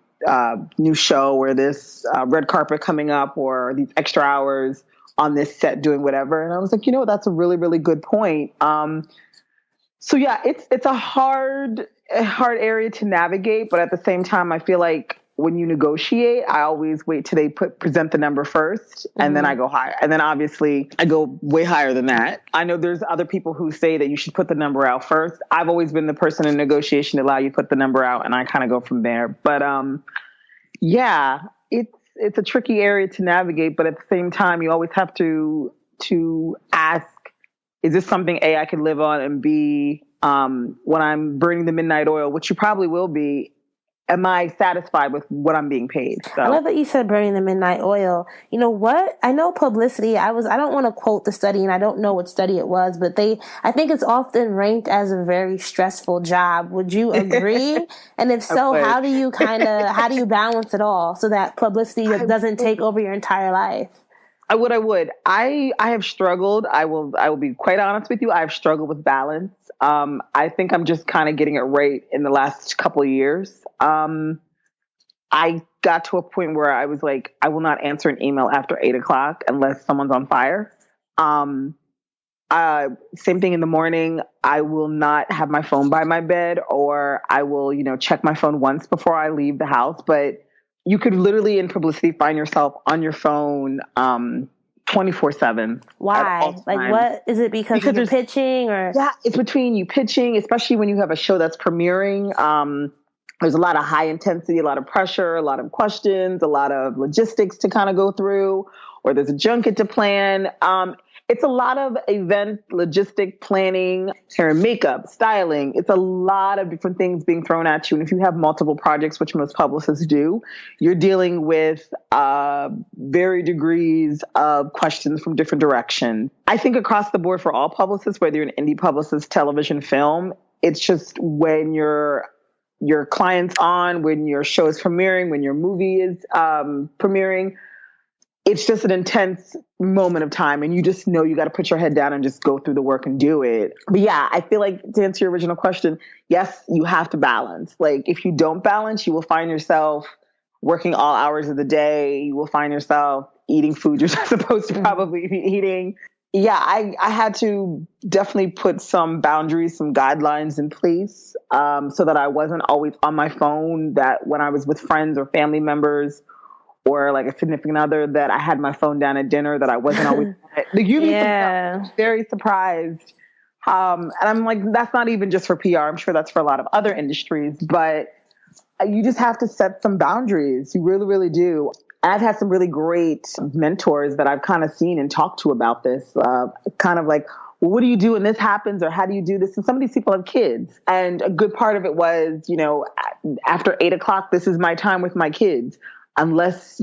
show or this red carpet coming up, or these extra hours on this set doing whatever? And I was like, that's a really, really good point. So yeah, it's a hard area to navigate, but at the same time, I feel like when you negotiate, I always wait till they present the number first, and then I go higher. And then obviously I go way higher than that. I know there's other people who say that you should put the number out first. I've always been the person in negotiation to allow you to put the number out, and I kind of go from there. But yeah, it's a tricky area to navigate, but at the same time, you always have to ask, is this something A, I can live on, and B, when I'm burning the midnight oil, which you probably will be, am I satisfied with what I'm being paid? So. I love that you said burning the midnight oil. You know what? I know publicity. I don't want to quote the study, and I don't know what study it was, but I think it's often ranked as a very stressful job. Would you agree? And if so, how do you balance it all so that publicity doesn't take over your entire life? I would. I have struggled. I will be quite honest with you. I've struggled with balance. I think I'm just kind of getting it right in the last couple of years. I got to a point where I was like, I will not answer an email after 8:00 unless someone's on fire. Same thing in the morning. I will not have my phone by my bed, or I will, check my phone once before I leave the house. But you could literally in publicity find yourself on your phone 24/7. Why? Like, what is it? Because you're pitching, or? Yeah, it's between you pitching, especially when you have a show that's premiering. There's a lot of high intensity, a lot of pressure, a lot of questions, a lot of logistics to kind of go through, or there's a junket to plan. It's a lot of event logistic planning, hair and makeup, styling. It's a lot of different things being thrown at you. And if you have multiple projects, which most publicists do, you're dealing with varied degrees of questions from different directions. I think across the board for all publicists, whether you're an indie publicist, television, film, it's just when your client's on, when your show is premiering, when your movie is premiering, it's just an intense moment of time, and you just know you got to put your head down and just go through the work and do it. But yeah, I feel like to answer your original question, yes, you have to balance. Like if you don't balance, you will find yourself working all hours of the day. You will find yourself eating food you're not supposed to probably be eating. Yeah, I had to definitely put some boundaries, some guidelines in place so that I wasn't always on my phone, that when I was with friends or family members or like a significant other, that I had my phone down at dinner, that I wasn't always like, you'd be very surprised. And I'm like, that's not even just for PR. I'm sure that's for a lot of other industries, but you just have to set some boundaries. You really, really do. I've had some really great mentors that I've kind of seen and talked to about this, kind of like, well, what do you do when this happens, or how do you do this? And some of these people have kids. And a good part of it was, after 8:00, this is my time with my kids. Unless,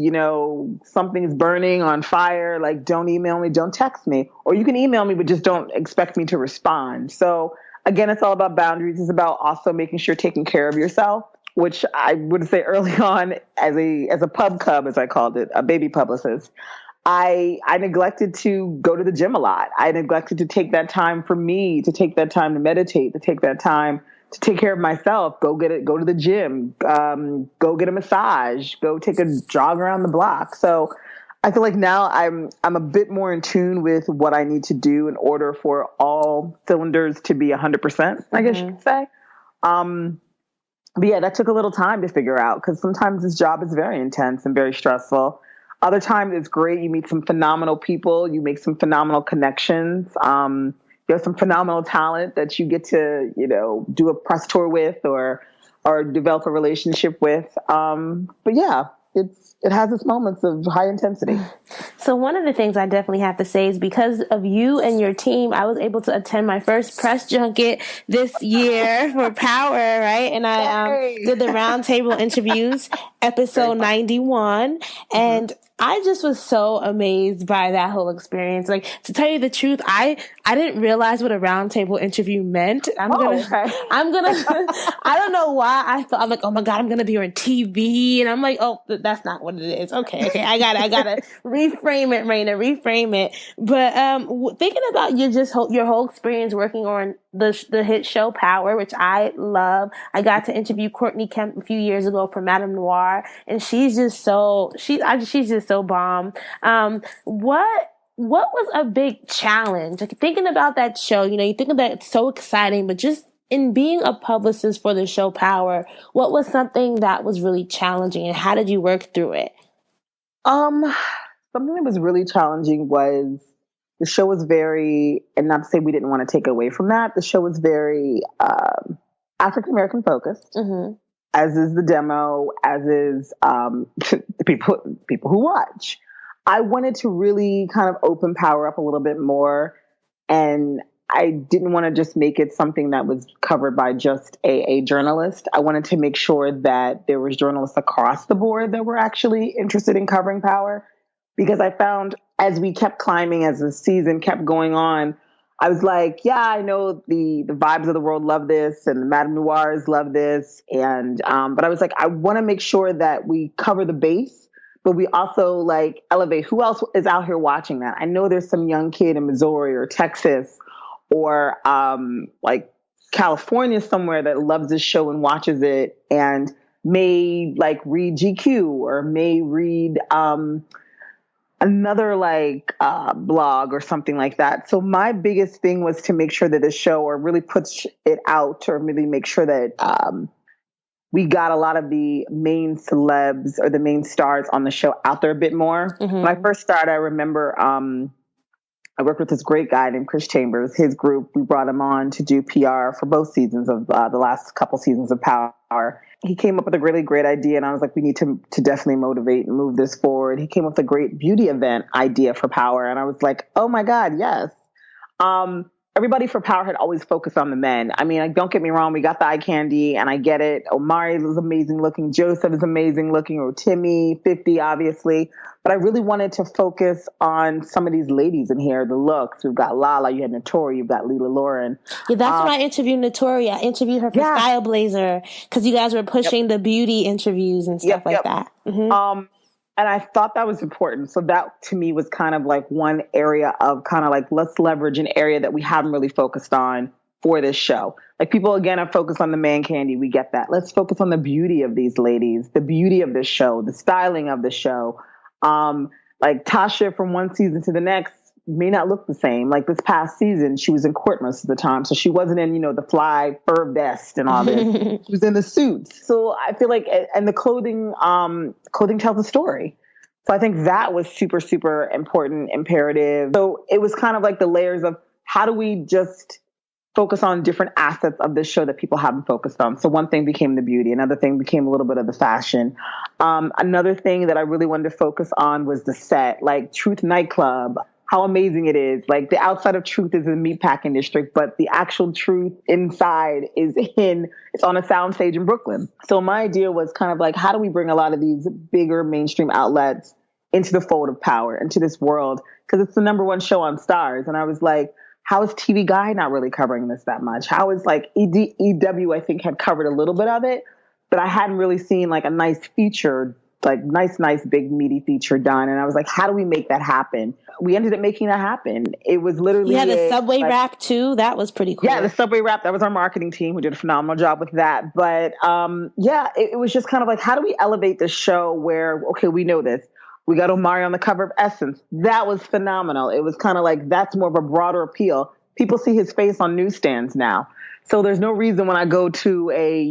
something is burning on fire, like don't email me, don't text me. Or you can email me, but just don't expect me to respond. So again, it's all about boundaries. It's about also making sure you're taking care of yourself, which I would say early on as a pub cub, as I called it, a baby publicist, I neglected to go to the gym a lot. I neglected to take that time for me, to take that time to meditate, to take that time to take care of myself, go to the gym, go get a massage, go take a jog around the block. So I feel like now I'm a bit more in tune with what I need to do in order for all cylinders to be 100%, I guess you could say. But yeah, that took a little time to figure out, because sometimes this job is very intense and very stressful. Other times it's great. You meet some phenomenal people. You make some phenomenal connections. You have some phenomenal talent that you get to, do a press tour with or develop a relationship with. But yeah, it has its moments of high intensity. So one of the things I definitely have to say is because of you and your team, I was able to attend my first press junket this year for Power, right? And I did the roundtable interviews, episode 91, and I just was so amazed by that whole experience. Like, to tell you the truth, I didn't realize what a roundtable interview meant. I don't know why I thought, I'm like, oh my God, I'm going to be on TV. And I'm like, oh, that's not what it is. Okay. I gotta reframe it, Raina, reframe it. But, thinking about your whole experience working on the hit show Power, which I love. I got to interview Courtney Kemp a few years ago for Madame Noir, and she's just so bomb. What was a big challenge? Like, thinking about that show, you think of that, it's so exciting, but just in being a publicist for the show Power, what was something that was really challenging, and how did you work through it? Something that was really challenging was the show was very, and not to say we didn't want to take away from that, the show was very African-American focused, as is the demo, as is the people who watch. I wanted to really kind of open Power up a little bit more, and I didn't want to just make it something that was covered by just a journalist. I wanted to make sure that there was journalists across the board that were actually interested in covering Power, because I found as we kept climbing, as the season kept going on, I was like, yeah, I know the vibes of the world love this, and the Madame Noirs love this, and but I was like, I want to make sure that we cover the base, but we also like elevate. Who else is out here watching that? I know there's some young kid in Missouri or Texas or like California somewhere that loves this show and watches it and may like read GQ or may read another like blog or something like that. So my biggest thing was to make sure that the show, or really puts it out, or maybe make sure that we got a lot of the main celebs or the main stars on the show out there a bit more. When I first started, I remember I worked with this great guy named Chris Chambers. His group, we brought him on to do PR for both seasons of the last couple seasons of Power. He came up with a really great idea, and I was like, we need to definitely motivate and move this forward. He came up with a great beauty event idea for Power, and I was like, oh my God, yes. Everybody for Power had always focused on the men. I mean, don't get me wrong, we got the eye candy, and I get it. Omari is amazing looking. Joseph is amazing looking. Or Timmy, 50, obviously. But I really wanted to focus on some of these ladies in here, the looks. We've got Lala, you had Notori, you've got Leela Lauren. Yeah, that's when I interviewed Notori. I interviewed her for Style Blazer, because you guys were pushing the beauty interviews and stuff like that. And I thought that was important. So that to me was kind of like one area of kind of like, let's leverage an area that we haven't really focused on for this show. Like, people, again, are focused on the man candy. We get that. Let's focus on the beauty of these ladies, the beauty of this show, the styling of the show. Like Tasha from one season to the next may not look the same. Like this past season, she was in court most of the time. So she wasn't in, the fly fur vest and all this. She was in the suits. So I feel like, and the clothing tells a story. So I think that was super, super important, imperative. So it was kind of like the layers of how do we just focus on different assets of this show that people haven't focused on. So one thing became the beauty. Another thing became a little bit of the fashion. Another thing that I really wanted to focus on was the set, like Truth Nightclub, how amazing it is. Like, the outside of Truth is in the meatpacking district, but the actual Truth inside it's on a soundstage in Brooklyn. So my idea was kind of like, how do we bring a lot of these bigger mainstream outlets into the fold of Power, into this world? Because it's the #1 show on Starz. And I was like, how is TV Guide not really covering this that much? How is like EW, I think, had covered a little bit of it, but I hadn't really seen like a nice feature, like nice, big, meaty feature done. And I was like, how do we make that happen? We ended up making that happen. It was literally... You had a subway wrap too? That was pretty cool. Yeah, the subway wrap. That was our marketing team who did a phenomenal job with that. But it was just kind of like, how do we elevate the show where, okay, we know this. We got Omari on the cover of Essence. That was phenomenal. It was kind of like, that's more of a broader appeal. People see his face on newsstands now. So there's no reason when I go to a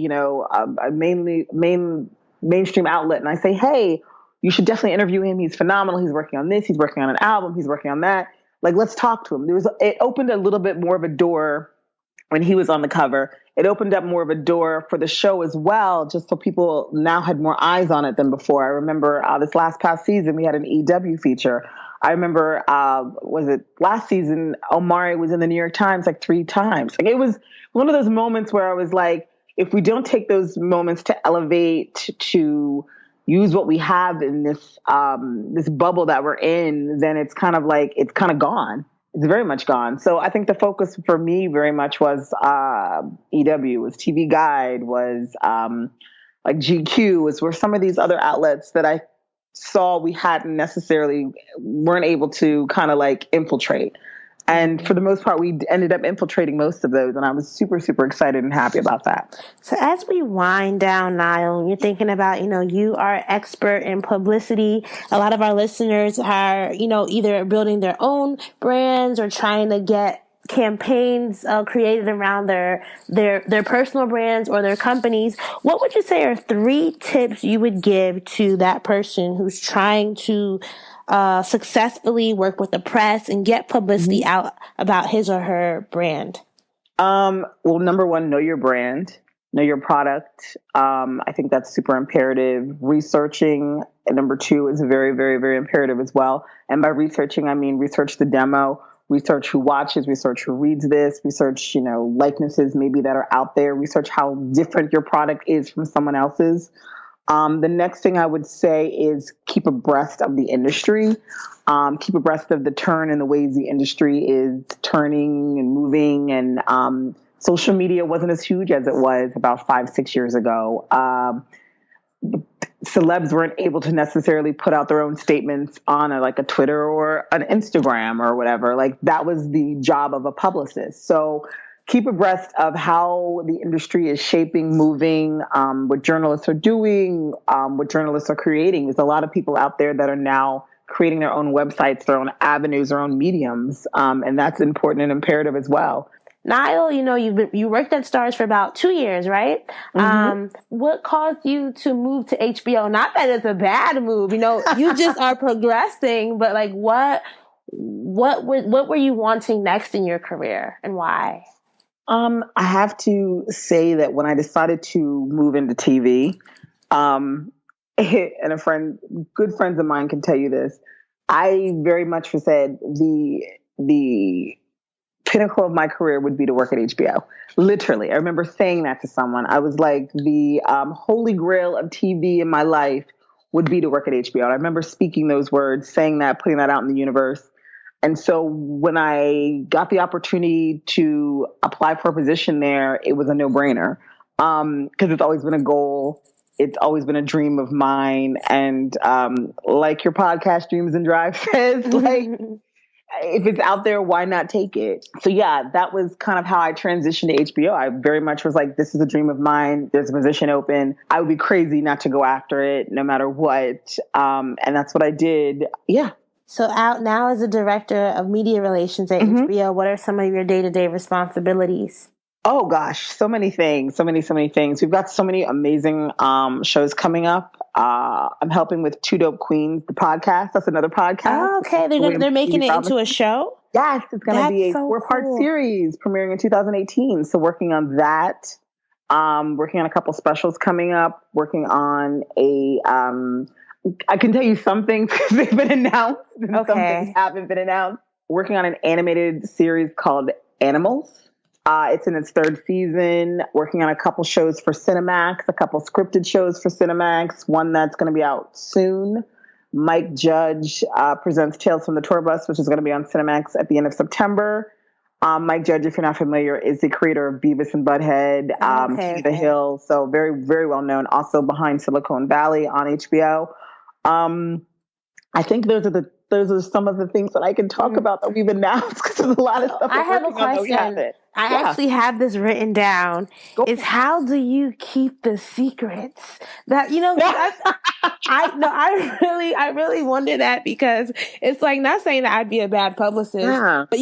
mainstream outlet and I say, hey, you should definitely interview him. He's phenomenal. He's working on this. He's working on an album. He's working on that. Like, let's talk to him. It opened a little bit more of a door when he was on the cover. it opened up more of a door for the show as well, just so people now had more eyes on it than before. I remember this last past season, we had an EW feature. I remember, was it last season, Omari was in the New York Times like 3 times. Like, it was one of those moments where I was like, if we don't take those moments to elevate, to use what we have in this this bubble that we're in, then it's kind of like, it's kind of gone. It's very much gone. So I think the focus for me very much was EW, was TV Guide, was like GQ, were some of these other outlets that I saw we hadn't necessarily, weren't able to kind of like infiltrate. And for the most part, we ended up infiltrating most of those. And I was super, super excited and happy about that. So as we wind down, Nyle, you're thinking about, you are expert in publicity. A lot of our listeners are, either building their own brands or trying to get campaigns created around their personal brands or their companies. What would you say are 3 tips you would give to that person who's trying to successfully work with the press and get publicity out about his or her brand? Well, number 1, know your brand, know your product. I think that's super imperative. Researching, and number 2, is very, very, very imperative as well. And by researching, I mean research the demo, research who watches, research who reads this, research, likenesses maybe that are out there, research how different your product is from someone else's. The next thing I would say is keep abreast of the industry, keep abreast of the turn and the ways the industry is turning and moving. And social media wasn't as huge as it was about 5-6 years ago. Celebs weren't able to necessarily put out their own statements on a Twitter or an Instagram or whatever. Like, that was the job of a publicist. So keep abreast of how the industry is shaping, moving, what journalists are doing, what journalists are creating. There's a lot of people out there that are now creating their own websites, their own avenues, their own mediums. And that's important and imperative as well. Nyle, you worked at Starz for about 2 years, right? What caused you to move to HBO? Not that it's a bad move, you just are progressing, but like what were you wanting next in your career and why? I have to say that when I decided to move into TV, and good friends of mine can tell you this, I very much said the pinnacle of my career would be to work at HBO. Literally. I remember saying that to someone. I was like, the holy grail of TV in my life would be to work at HBO. And I remember speaking those words, saying that, putting that out in the universe. And so when I got the opportunity to apply for a position there, it was a no-brainer, because it's always been a goal. It's always been a dream of mine. And like your podcast, Dreams and Drive says, like, if it's out there, why not take it? So yeah, that was kind of how I transitioned to HBO. I very much was like, this is a dream of mine. There's a position open. I would be crazy not to go after it no matter what. And that's what I did. Yeah. So out now as a director of media relations at HBO, what are some of your day-to-day responsibilities? Oh gosh, so many things, so many things. We've got so many amazing shows coming up. I'm helping with Two Dope Queens, the podcast. That's another podcast. Oh, okay. They're making it into a show? Yes, it's going to be a 4-part series premiering in 2018. So working on that, working on a couple specials coming up, working on I can tell you some things because they've been announced and some things haven't been announced. Working on an animated series called Animals. It's in its 3rd season. Working on a couple shows for Cinemax, a couple scripted shows for Cinemax, one that's going to be out soon. Mike Judge presents Tales from the Tour Bus, which is going to be on Cinemax at the end of September. Mike Judge, if you're not familiar, is the creator of Beavis and Butthead, King of the Hill. So very, very well known. Also behind Silicon Valley on HBO. I think those are some of the things that I can talk about that we've announced, because there's a lot of stuff. I have a question. I actually have this written down. How do you keep the secrets? That I really wonder that, because it's like, not saying that I'd be a bad publicist, but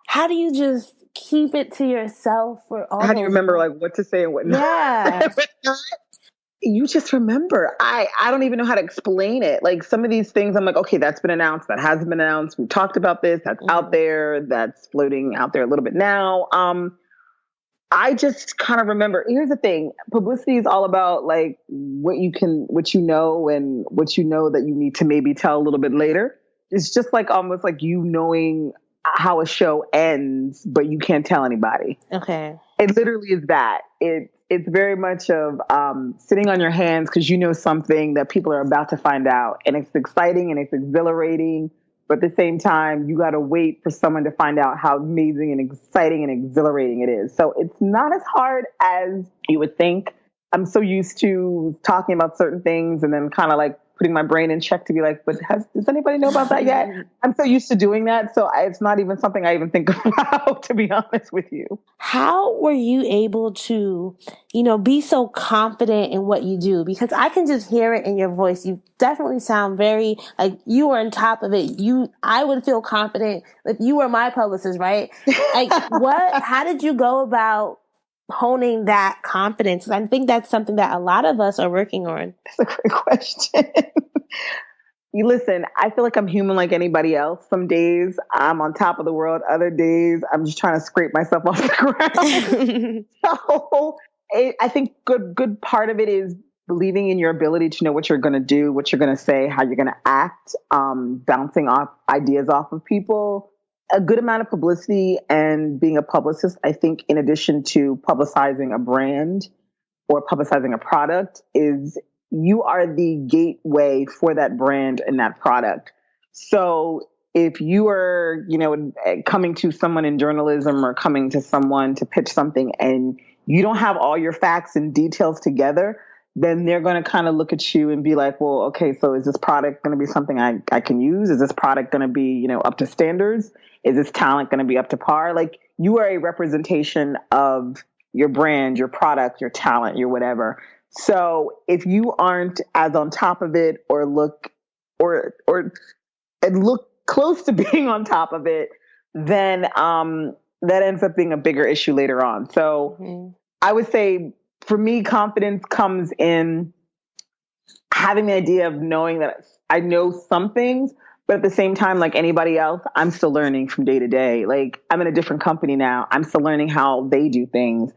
how do you just keep it to yourself for all? How do you remember what to say and what not? Yeah. You just remember. I don't even know how to explain it. Like, some of these things, I'm like, okay, that's been announced. That hasn't been announced. We talked about this. That's out there. That's floating out there a little bit now. I just kind of remember, here's the thing. Publicity is all about like what you know and what you know that you need to maybe tell a little bit later. It's just like almost like you knowing how a show ends, but you can't tell anybody. Okay. It literally is that. It's very much of sitting on your hands because you know something that people are about to find out. And it's exciting and it's exhilarating. But at the same time, you got to wait for someone to find out how amazing and exciting and exhilarating it is. So it's not as hard as you would think. I'm so used to talking about certain things and then kind of like putting my brain in check to be like, but does anybody know about that yet? I'm so used to doing that. So it's not even something I even think about, to be honest with you. How were you able to, be so confident in what you do? Because I can just hear it in your voice. You definitely sound very like you were on top of it. I would feel confident if you were my publicist, right? Like how did you go about honing that confidence? I think that's something that a lot of us are working on. That's a great question. You listen, I feel like I'm human like anybody else. Some days I'm on top of the world. Other days I'm just trying to scrape myself off the ground. So I think good part of it is believing in your ability to know what you're going to do, what you're going to say, how you're going to act, bouncing off ideas off of people. A good amount of publicity and being a publicist, I think, in addition to publicizing a brand or publicizing a product, is you are the gateway for that brand and that product. So if you are, coming to someone in journalism or coming to someone to pitch something and you don't have all your facts and details together, then they're going to kind of look at you and be like, well, okay, so is this product going to be something I can use? Is this product going to be, up to standards? Is this talent going to be up to par? Like, you are a representation of your brand, your product, your talent, your whatever. So if you aren't as on top of it or look close to being on top of it, then that ends up being a bigger issue later on. So I would say for me, confidence comes in having the idea of knowing that I know some things, but at the same time, like anybody else, I'm still learning from day to day. Like, I'm in a different company now. I'm still learning how they do things.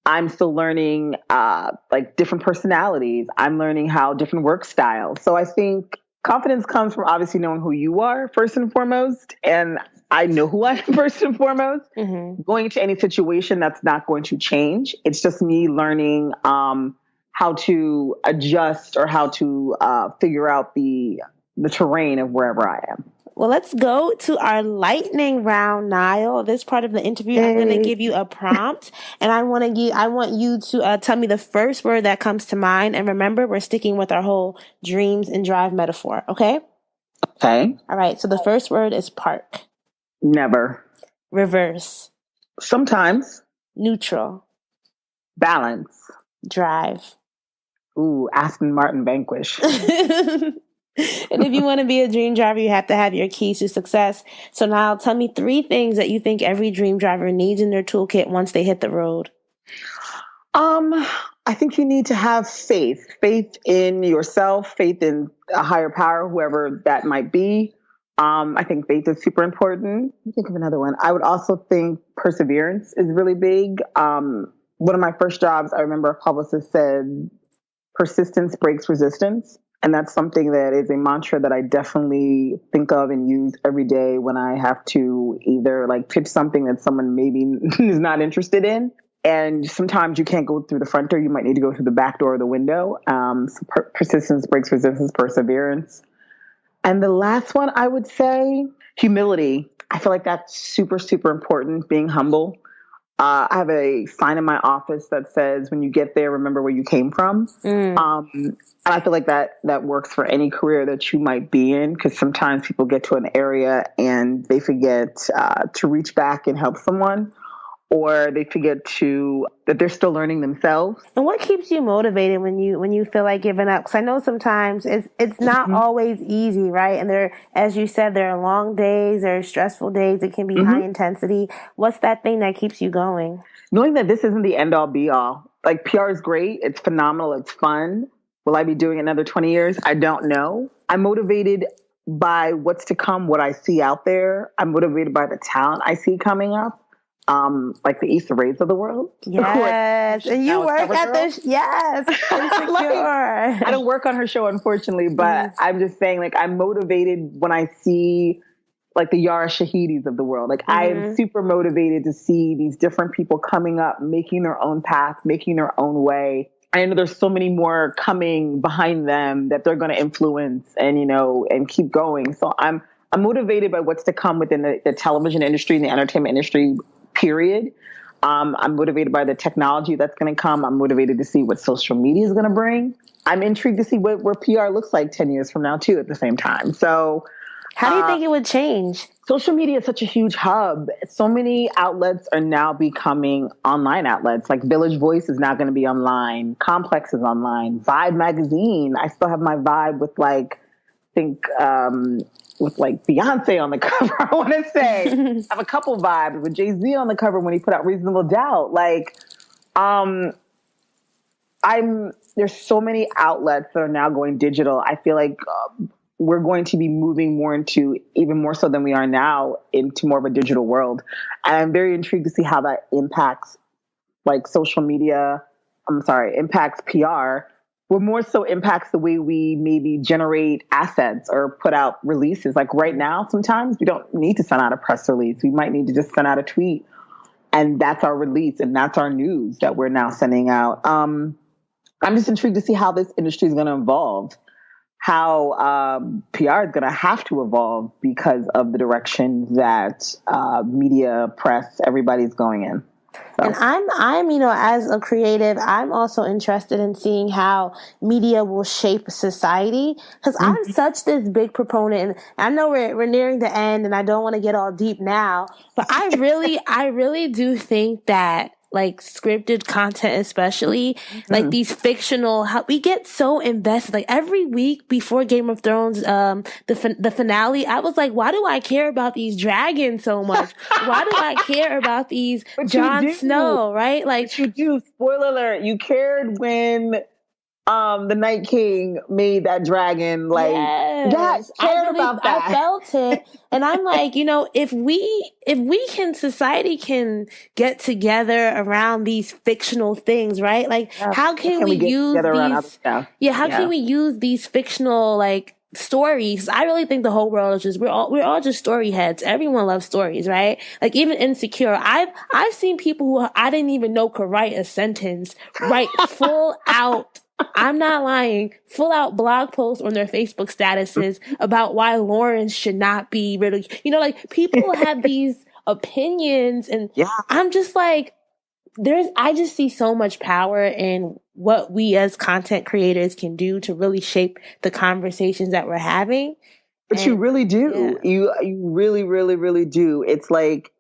I'm still learning like different personalities. I'm learning how different work styles. So I think confidence comes from obviously knowing who you are first and foremost. And I know who I am first and foremost. Mm-hmm. Going into any situation, that's not going to change. It's just me learning how to adjust or how to figure out the terrain of wherever I am. Well, let's go to our lightning round, Nyle. This part of the interview, I'm going to give you a prompt, and I want you to tell me the first word that comes to mind. And remember, we're sticking with our whole dreams and drive metaphor. Okay. Okay. All right. So the first word is park. Never. Reverse. Sometimes. Neutral. Balance. Drive. Ooh, Aston Martin Vanquish. And if you want to be a dream driver, you have to have your keys to success. So now tell me 3 things that you think every dream driver needs in their toolkit once they hit the road. I think you need to have faith in yourself, faith in a higher power, whoever that might be. I think faith is super important. Let me think of another one. I would also think perseverance is really big. One of my first jobs, I remember a publicist said, persistence breaks resistance. And that's something that is a mantra that I definitely think of and use every day when I have to either like pitch something that someone maybe is not interested in. And sometimes you can't go through the front door. You might need to go through the back door or the window. So persistence breaks resistance, perseverance. And the last one, I would say humility. I feel like that's super, super important, being humble. I have a sign in my office that says, when you get there, remember where you came from. And I feel like that works for any career that you might be in, because sometimes people get to an area and they forget to reach back and help someone, or they forget that they're still learning themselves. And what keeps you motivated when you feel like giving up? Because I know sometimes it's not always easy, right? And as you said, there are long days, there are stressful days, it can be high intensity. What's that thing that keeps you going? Knowing that this isn't the end all be all. Like, PR is great, it's phenomenal, it's fun. Will I be doing another 20 years? I don't know. I'm motivated by what's to come, what I see out there. I'm motivated by the talent I see coming up. like the Issa Raes of the world. Yes. And you work at this. Yes. Insecure. I don't work on her show, unfortunately, but I'm just saying, like, I'm motivated when I see like the Yara Shahidis of the world. Like, I am super motivated to see these different people coming up, making their own path, making their own way. I know there's so many more coming behind them that they're going to influence and, you know, and keep going. So I'm motivated by what's to come within the television industry and the entertainment industry, period. I'm motivated by the technology that's going to come. I'm motivated to see what social media is going to bring. I'm intrigued to see where PR looks like 10 years from now, too, at the same time. So how do you think it would change? Social media is such a huge hub. So many outlets are now becoming online outlets. Like Village Voice is now going to be online. Complex is online. Vibe magazine. I still have my Vibe with with Beyonce on the cover, I want to say. I have a couple Vibes with Jay-Z on the cover when he put out Reasonable Doubt. Like, there's so many outlets that are now going digital. I feel like we're going to be moving more into, even more so than we are now, into more of a digital world. And I'm very intrigued to see how that impacts impacts PR, but more so impacts the way we maybe generate assets or put out releases. Like right now, sometimes we don't need to send out a press release. We might need to just send out a tweet, and that's our release, and that's our news that we're now sending out. I'm just intrigued to see how this industry is going to evolve, how PR is going to have to evolve because of the direction that media, press, everybody's going in. So. And I'm, as a creative, I'm also interested in seeing how media will shape society, because I'm such this big proponent, and I know we're nearing the end, and I don't want to get all deep now, but I really do think that, like, scripted content, especially like these fictional, how we get so invested. Like every week before Game of Thrones, the finale, I was like, why do I care about these dragons so much? Why do I care about these Jon Snow? Right? Like, but you do. Spoiler alert: you cared when the Night King made that dragon. Like, yes, about that. I felt it. And I'm like, if society can get together around these fictional things, right? Like, how can we use these? How can we use these fictional, like, stories? I really think the whole world is just, we're all just story heads. Everyone loves stories, right? Like, even Insecure, I've seen people who I didn't even know could write a sentence, write full out, I'm not lying, full out blog posts on their Facebook statuses about why Lawrence should not be ridiculed. Like, people have these opinions, and I'm just like, I just see so much power in what we as content creators can do to really shape the conversations that we're having. But you really do. Yeah. You really, really, really do. It's like,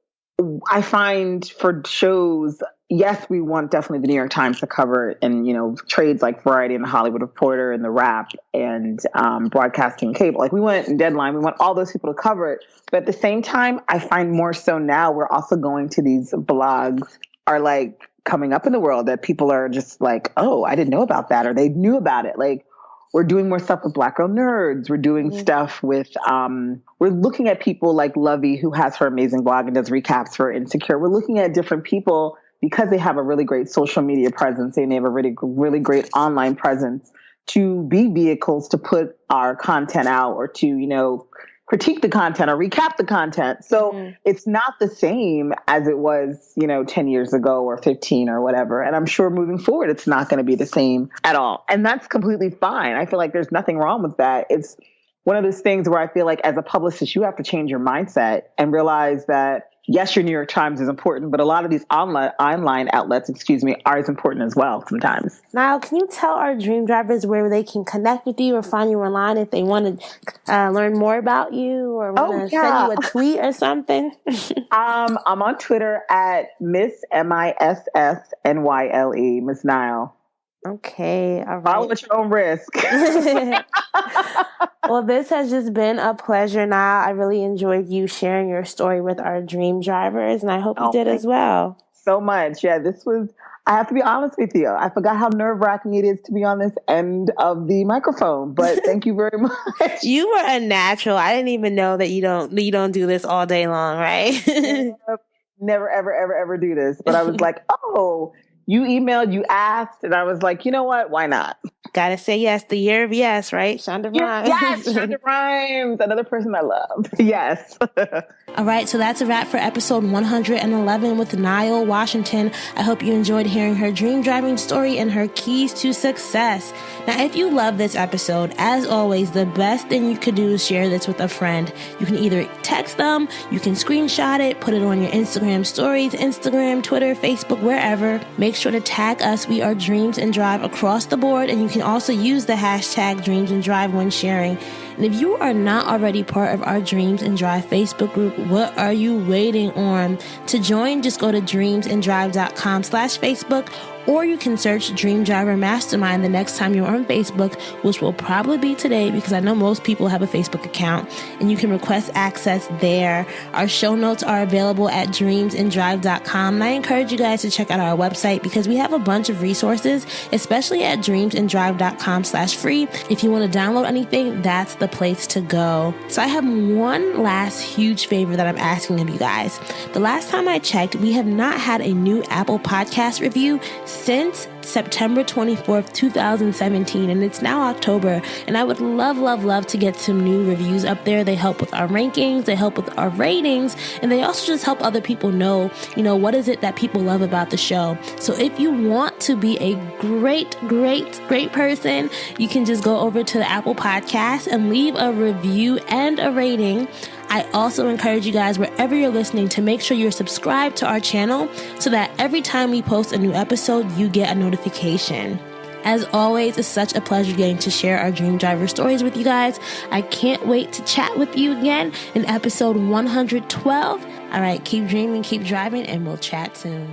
I find for shows, yes, we want definitely the New York Times to cover it, and, trades like Variety and the Hollywood Reporter and the Wrap and Broadcasting Cable. Like, we want Deadline, we want all those people to cover it. But at the same time, I find more so now we're also going to these blogs are like coming up in the world that people are just like, oh, I didn't know about that, or they knew about it. Like, we're doing more stuff with Black Girl Nerds. We're doing stuff with, we're looking at people like Lovey, who has her amazing blog and does recaps for Insecure. We're looking at different people because they have a really great social media presence and they have a really, really great online presence to be vehicles to put our content out, or to, critique the content or recap the content. So it's not the same as it was, 10 years ago or 15 or whatever. And I'm sure moving forward, it's not going to be the same at all. And that's completely fine. I feel like there's nothing wrong with that. It's one of those things where I feel like as a publicist, you have to change your mindset and realize that, yes, your New York Times is important, but a lot of these online outlets, are as important as well sometimes. Now, can you tell our dream drivers where they can connect with you or find you online if they want to learn more about you, or want to send you a tweet or something? I'm on Twitter at Miss MISSNYLE, Miss Nyle. Okay, all right. Follow at your own risk. Well, this has just been a pleasure, Nyle. I really enjoyed you sharing your story with our dream drivers, and I hope you did as well. So much. Yeah, I have to be honest with you, I forgot how nerve-wracking it is to be on this end of the microphone, but thank you very much. You were a natural. I didn't even know that you don't do this all day long, right? never, ever, ever, ever do this. But I was like, oh, you emailed, you asked. And I was like, you know what? Why not? Gotta say yes. The year of yes, right? Shonda Rhimes. Yes, Shonda Rhimes. Another person I love. Yes. All right, so that's a wrap for episode 111 with Nyle Washington. I hope you enjoyed hearing her dream driving story and her keys to success. Now, if you love this episode, as always, the best thing you could do is share this with a friend. You can either text them, you can screenshot it, put it on your Instagram stories, Instagram, Twitter, Facebook, wherever. Make sure to tag us. We are Dreams and Drive across the board, and you can also use the hashtag Dreams and Drive when sharing. And if you are not already part of our Dreams and Drive Facebook group, what are you waiting on? To join, just go to dreamsanddrive.com/Facebook, or you can search Dream Driver Mastermind the next time you're on Facebook, which will probably be today because I know most people have a Facebook account, and you can request access there. Our show notes are available at dreamsanddrive.com, and I encourage you guys to check out our website because we have a bunch of resources, especially at dreamsanddrive.com/free. If you want to download anything, that's the place to go. So I have one last huge favor that I'm asking of you guys. The last time I checked, we have not had a new Apple Podcast review since September 24th, 2017, and it's now October, and I would love to get some new reviews up there. They help with our rankings, they help with our ratings, and they also just help other people know, what is it that people love about the show. So if you want to be a great person, you can just go over to the Apple Podcast and leave a review and a rating. I also encourage you guys, wherever you're listening, to make sure you're subscribed to our channel so that every time we post a new episode, you get a notification. As always, it's such a pleasure getting to share our Dream Driver stories with you guys. I can't wait to chat with you again in episode 112. All right, keep dreaming, keep driving, and we'll chat soon.